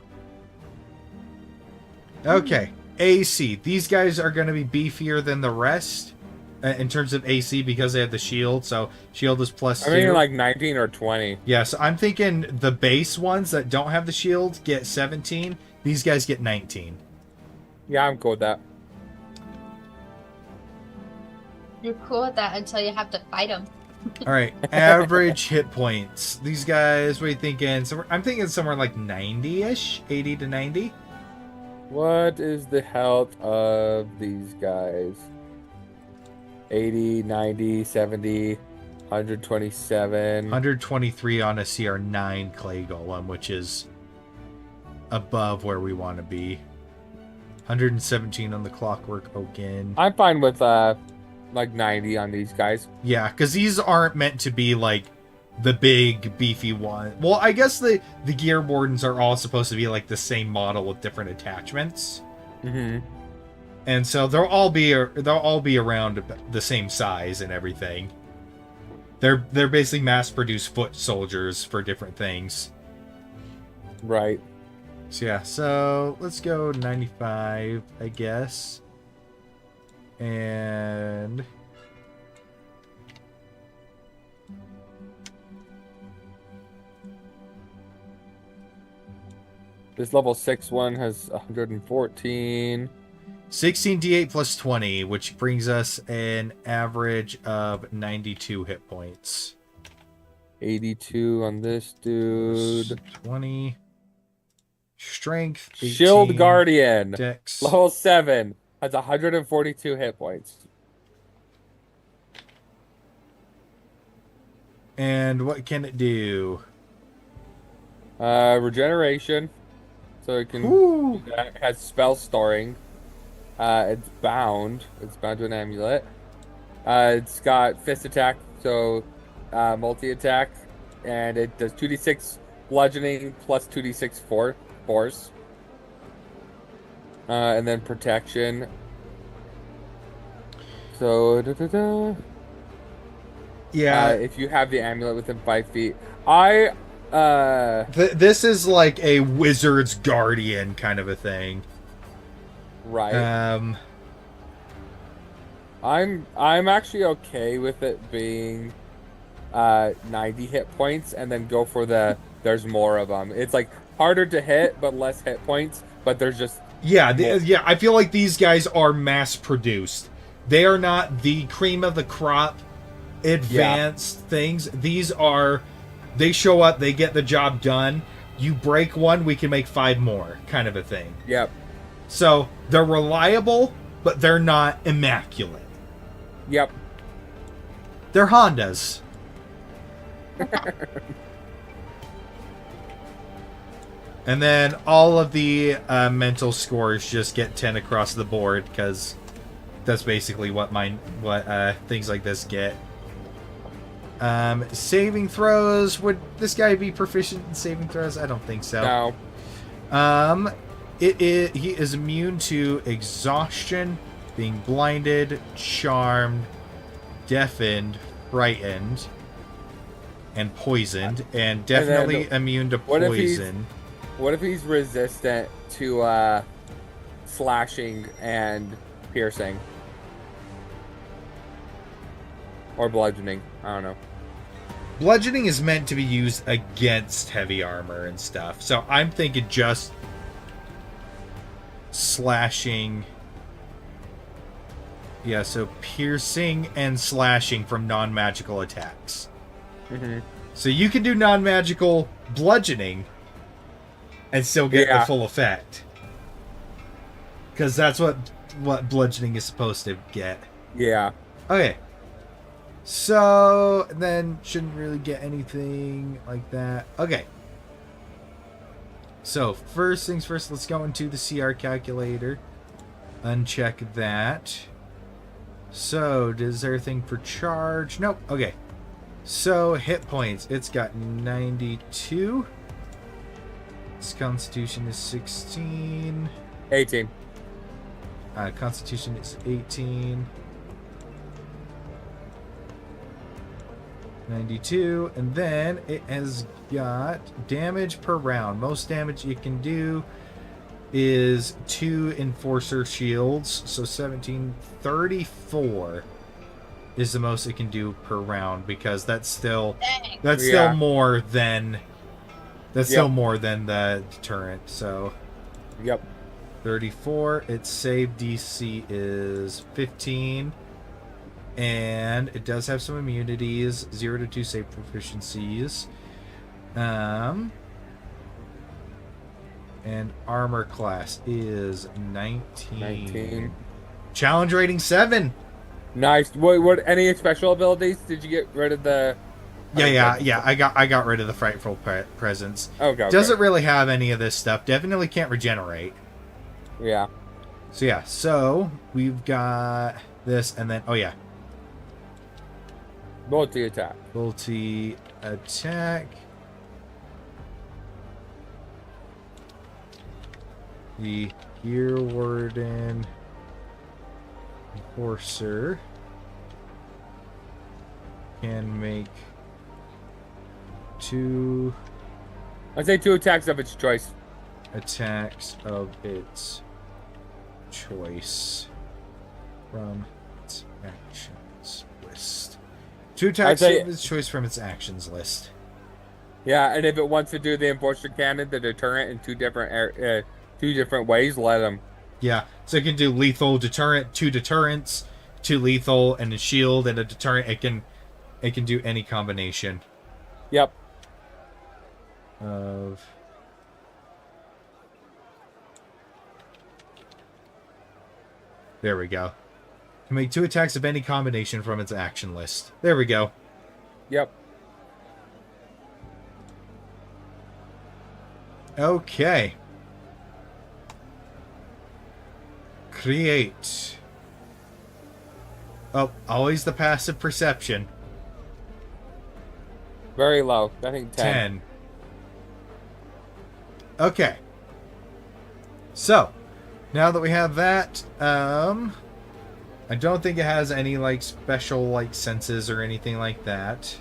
Okay. AC. These guys are going to be beefier than the rest in terms of AC because they have the shield. So shield is plus 2. I mean, like 19 or 20. Yeah, so I'm thinking the base ones that don't have the shield get 17. These guys get 19. Yeah, I'm cool with that. You're cool with that until you have to fight them. All right, average hit points. These guys, what are you thinking? I'm thinking somewhere like 90-ish, 80 to 90. What is the health of these guys? 80, 90, 70, 127. 123 on a CR9 Clay Golem, which is above where we want to be. 117 on the Clockwork Oaken. I'm fine with like 90 on these guys. Yeah, because these aren't meant to be like the big beefy one. Well, I guess the Gear Wardens are all supposed to be like the same model with different attachments. Mm-hmm. And so they'll all be around the same size and everything. They're basically mass-produced foot soldiers for different things. Right. So yeah, so let's go 95, I guess. And This level 6 one has 114. 16d8 plus 20, which brings us an average of 92 hit points. 82 on this dude. 20. Strength. 18, Shield Guardian. Dex. Level 7 has 142 hit points. And what can it do? Regeneration. So it can Ooh. it has spell storing. It's bound. It's bound to an amulet. It's got fist attack, so multi attack, and it does 2d6 bludgeoning plus 2d6 force. And then protection. So Yeah. if you have the amulet within 5 feet, This is like a wizard's guardian kind of a thing. right. Um, I'm actually okay with it being 90 hit points and then go for there's more of them. It's like harder to hit but less hit points, but there's just yeah, I feel like these guys are mass produced. They are not the cream of the crop advanced things. They show up, they get the job done. You break one, we can make 5 more, kind of a thing. Yep. So they're reliable, but they're not immaculate. Yep. They're Hondas. And then all of the mental scores just get 10 across the board, because that's basically what things like this get. Saving throws. Would this guy be proficient in saving throws? I don't think so. No. He is immune to exhaustion, being blinded, charmed, deafened, frightened, and poisoned, and definitely immune to poison. What if he's resistant to slashing and piercing? Or bludgeoning. I don't know. Bludgeoning is meant to be used against heavy armor and stuff. So I'm thinking just slashing. Yeah, so piercing and slashing from non-magical attacks. Mm-hmm. So you can do non-magical bludgeoning and still get the full effect. Because that's what bludgeoning is supposed to get. Yeah. Okay. So, then shouldn't really get anything like that. Okay. So, first things first, let's go into the CR calculator. Uncheck that. So, is there anything for charge? Nope. Okay. So, hit points. It's got 92. Its constitution is 16. 18. Constitution is 18. 92. And then it has got damage per round. Most damage you can do is 2 Enforcer shields. So 17. 34 is the most it can do per round, because that's still still more than still more than the deterrent. So Yep. 34. Its save DC is 15. And it does have some immunities, 0 to 2 save proficiencies. And armor class is 19. Challenge rating 7. Nice. What? Any special abilities? Did you get rid of the? Yeah. I got rid of the frightful presence. Okay. Doesn't really have any of this stuff. Definitely can't regenerate. Yeah. So yeah. So we've got this, and then Multi-attack. Multi-attack. The Gear Warden Enforcer can make 2 I'd say 2 attacks of its choice. attacks of its choice from its actions list. 2 attacks of its choice from its actions list. Yeah, and if it wants to do the Enforcer Cannon, the deterrent in 2 different ways, let them. Yeah, so it can do lethal, deterrent, 2 deterrents, 2 lethal, and a shield and a deterrent. It can do any combination. Yep. Of there we go. Can make 2 attacks of any combination from its action list. There we go. Yep. Okay. Create. Oh, always the passive perception. Very low. I think 10. Okay. So, now that we have that, I don't think it has any like special like senses or anything like that.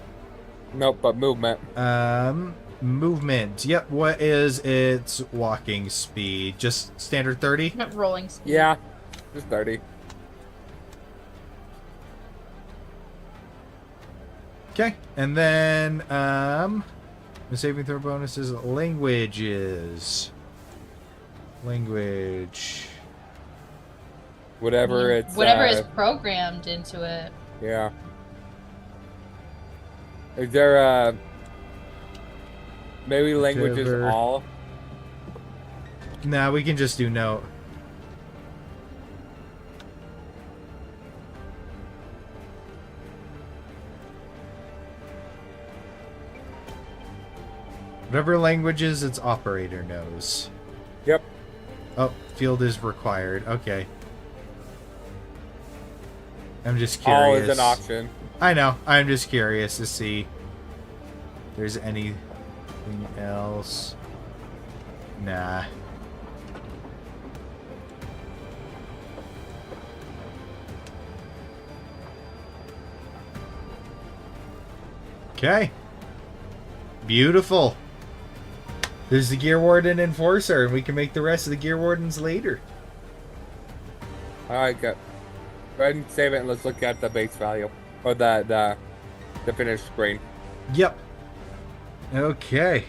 Nope, but movement. Movement. Yep. What is its walking speed? Just standard 30? Not rolling speed. Yeah, just 30. Okay. And then the saving throw bonus is languages. Language. Whatever it's. Whatever is programmed into it. Yeah. Is there maybe languages Whatever. all? Nah, we can just do no. Whatever languages its operator knows. Yep. Oh, field is required. Okay. I'm just All curious. is an option. I know. I'm just curious to see if there's anything else. Nah. Okay. Beautiful. There's the Gear Warden Enforcer, and we can make the rest of the Gear Wardens later. Alright, go ahead and save it and let's look at the base value. Or the finished screen. Yep. Okay.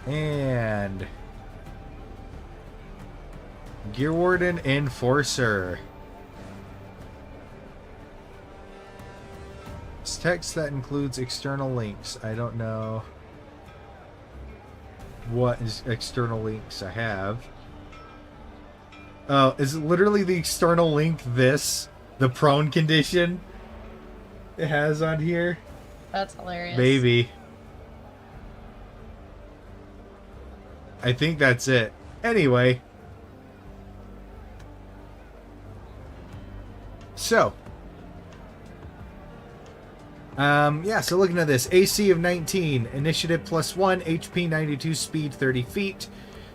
And Gear Warden Enforcer. It's text that includes external links. I don't know what is external links I have. Oh, is it literally the external link this? The prone condition it has on here? That's hilarious. Maybe. I think that's it. Anyway. So, yeah, so looking at this, AC of 19, initiative +1, HP 92, speed 30 feet,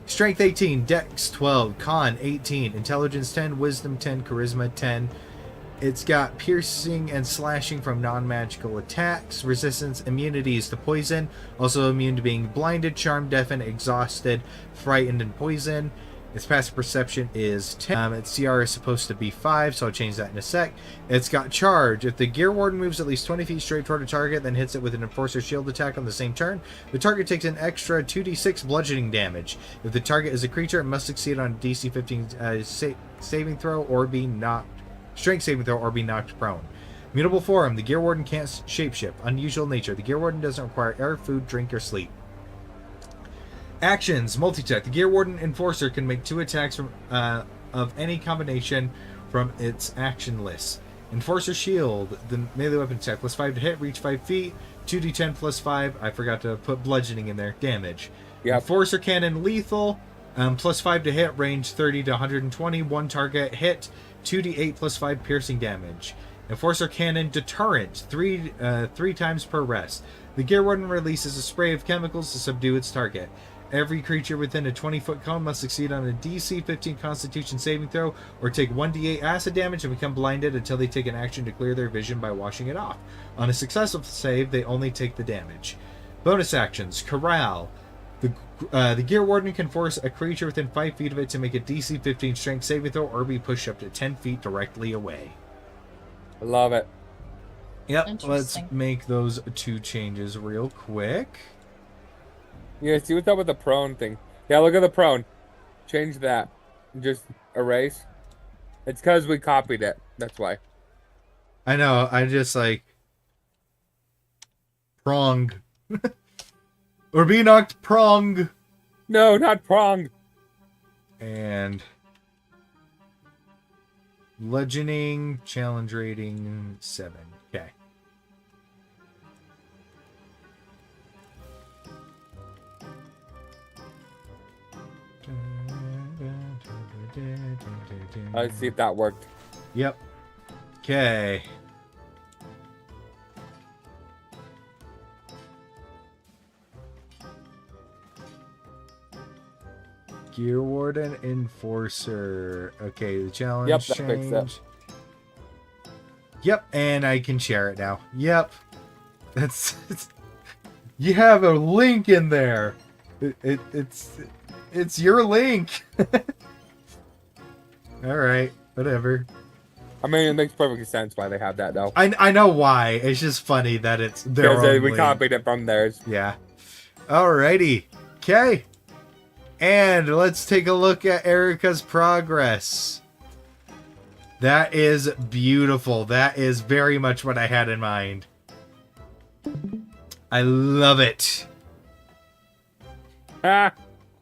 strength 18, dex 12, con 18, intelligence 10, wisdom 10, charisma 10. It's got piercing and slashing from non-magical attacks, resistance, immunities to poison, also immune to being blinded, charmed, deafened, exhausted, frightened, and poison. Its passive perception is 10. Its CR is supposed to be 5, so I'll change that in a sec. It's got charge. If the Gear Warden moves at least 20 feet straight toward a target, then hits it with an Enforcer Shield attack on the same turn, the target takes an extra 2d6 bludgeoning damage. If the target is a creature, it must succeed on a DC 15 saving throw or be knocked, strength saving throw or be knocked prone. Mutable form. The Gear Warden can't shapeshift. Unusual nature. The Gear Warden doesn't require air, food, drink, or sleep. Actions. Multi-attack. The Gear Warden Enforcer can make 2 attacks from of any combination from its action list. Enforcer Shield. The melee weapon attack. +5 to hit. Reach 5 feet. 2d10 +5. I forgot to put bludgeoning in there. Damage. Yep. Enforcer Cannon Lethal. +5 to hit. Range 30 to 120. 1 target hit. 2d8 +5 piercing damage. Enforcer Cannon Deterrent. 3 times per rest. The Gear Warden releases a spray of chemicals to subdue its target. Every creature within a 20-foot cone must succeed on a DC 15 Constitution saving throw or take 1d8 acid damage and become blinded until they take an action to clear their vision by washing it off. On a successful save, they only take the damage. Bonus actions. Corral. The Gear Warden can force a creature within 5 feet of it to make a DC 15 strength saving throw or be pushed up to 10 feet directly away. I love it. Yep, let's Interesting. make those 2 changes real quick. Yeah, see what's up with the prone thing. Yeah, look at the prone. Change that. Just erase. It's because we copied it. That's why. I know, I just like... Prong. Or be knocked prong. No, not prong. And... Bludgeoning, challenge rating 7. Okay. Let's see if that worked. Yep. Okay. Gear Warden Enforcer. Okay, the challenge Yep, that fixed it. change. Yep, and I can share it now. Yep. You have a link in there. It's your link. All right, whatever. I mean, it makes perfect sense why they have that, though. I know why. It's just funny that it's their Because own we link. copied it from theirs. Yeah. Alrighty. Okay. And let's take a look at Erica's progress. That is beautiful. That is very much what I had in mind. I love it. Ah,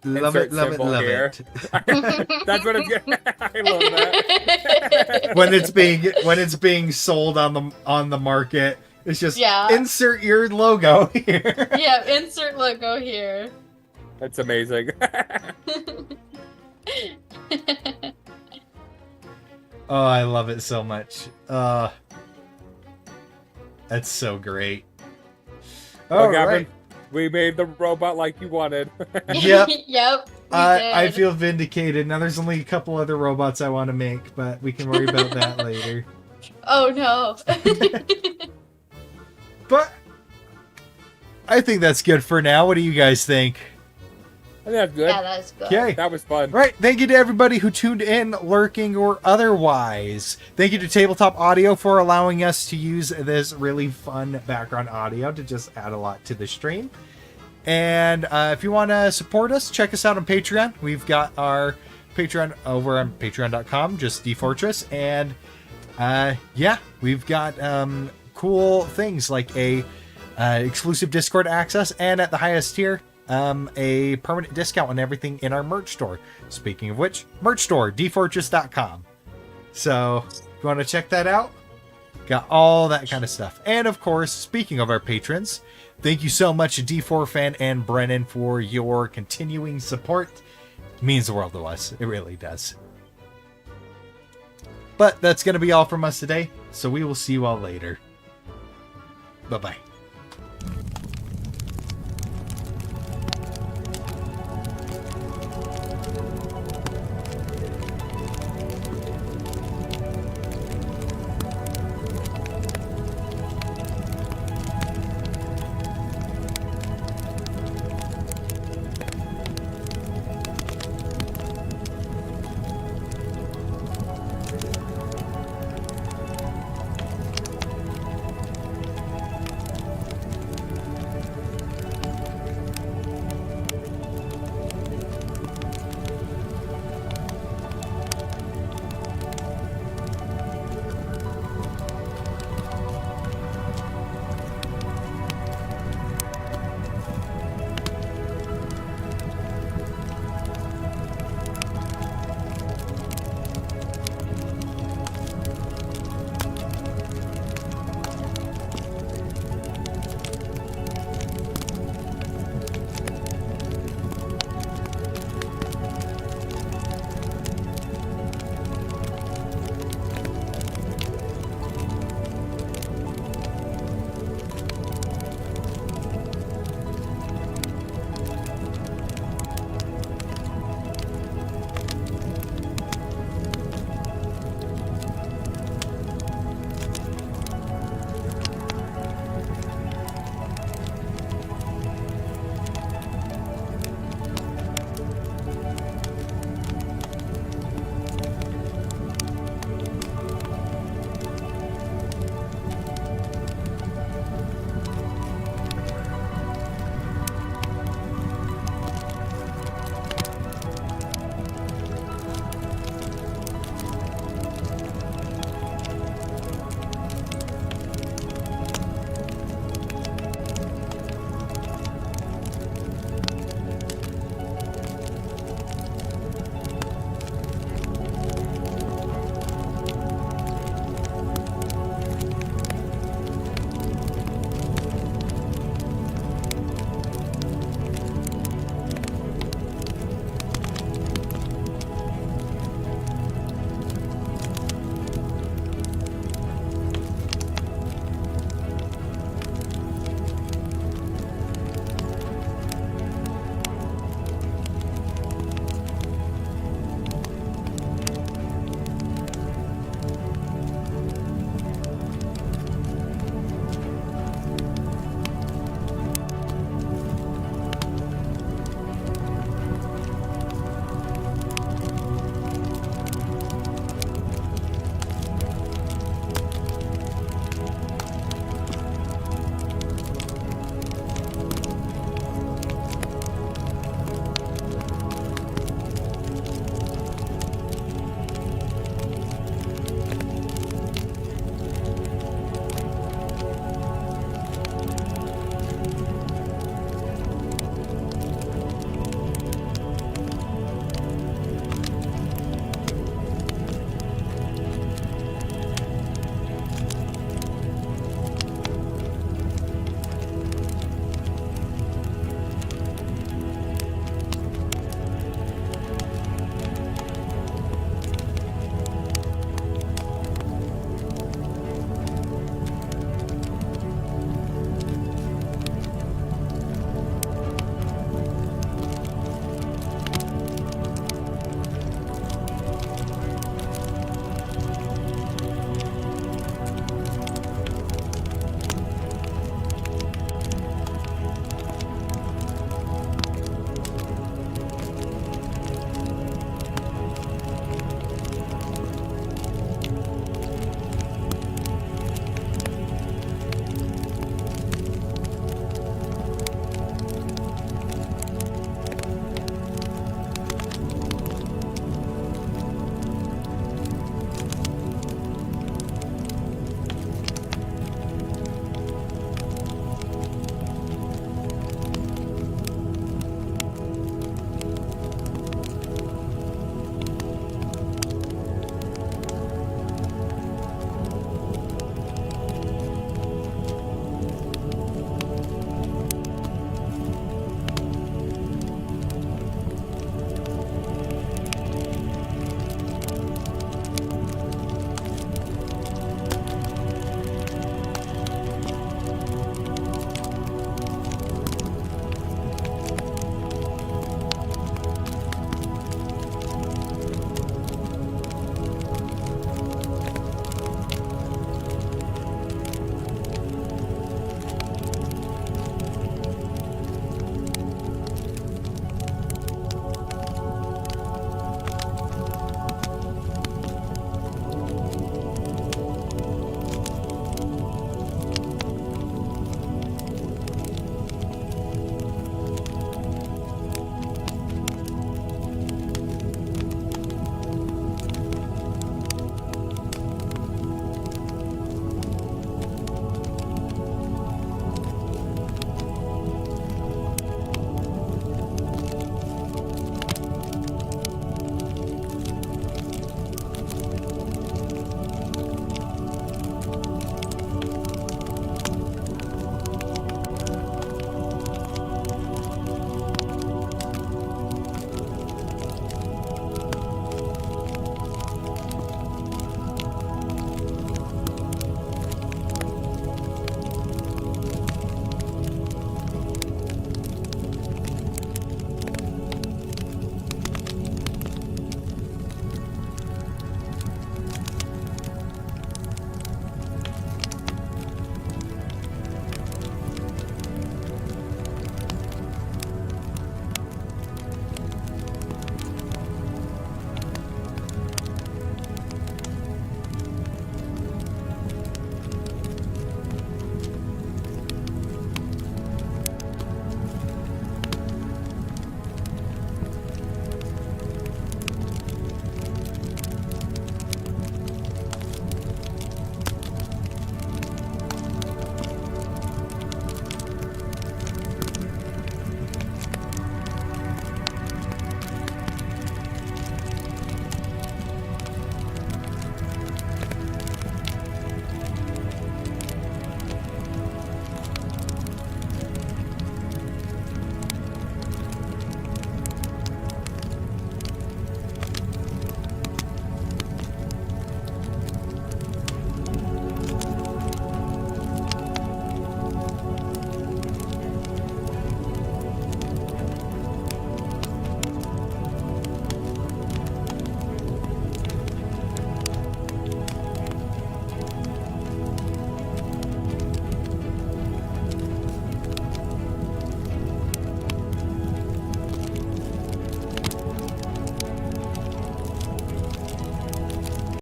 Love insert it, love it, symbol love here. it. That's what it's. I love that. when it's being sold on the market, it's just Yeah. insert your logo here. Yeah, insert logo here. That's amazing. Oh, I love it so much. That's so great. Look, All Gavin, right. we made the robot like you wanted. Yep. Yep. we I did. feel vindicated. Now there's only a couple other robots I want to make, but we can worry about that later. Oh no. But I think that's good for now. What do you guys think? I think that's good. Yeah, that's good. Okay. That was fun. Right. Thank you to everybody who tuned in, lurking or otherwise. Thank you to Tabletop Audio for allowing us to use this really fun background audio to just add a lot to the stream. And if you want to support us, check us out on Patreon. We've got our Patreon over on patreon.com, just D-Fourtress. And yeah, we've got cool things like a exclusive Discord access, and at the highest tier, a permanent discount on everything in our merch store. Speaking of which, merch store, D4Tress.com. So, if you want to check that out, got all that kind of stuff. And of course, speaking of our patrons, thank you so much to D4 Fan and Brennan for your continuing support. It means the world to us. It really does. But that's going to be all from us today. So we will see you all later. Bye-bye.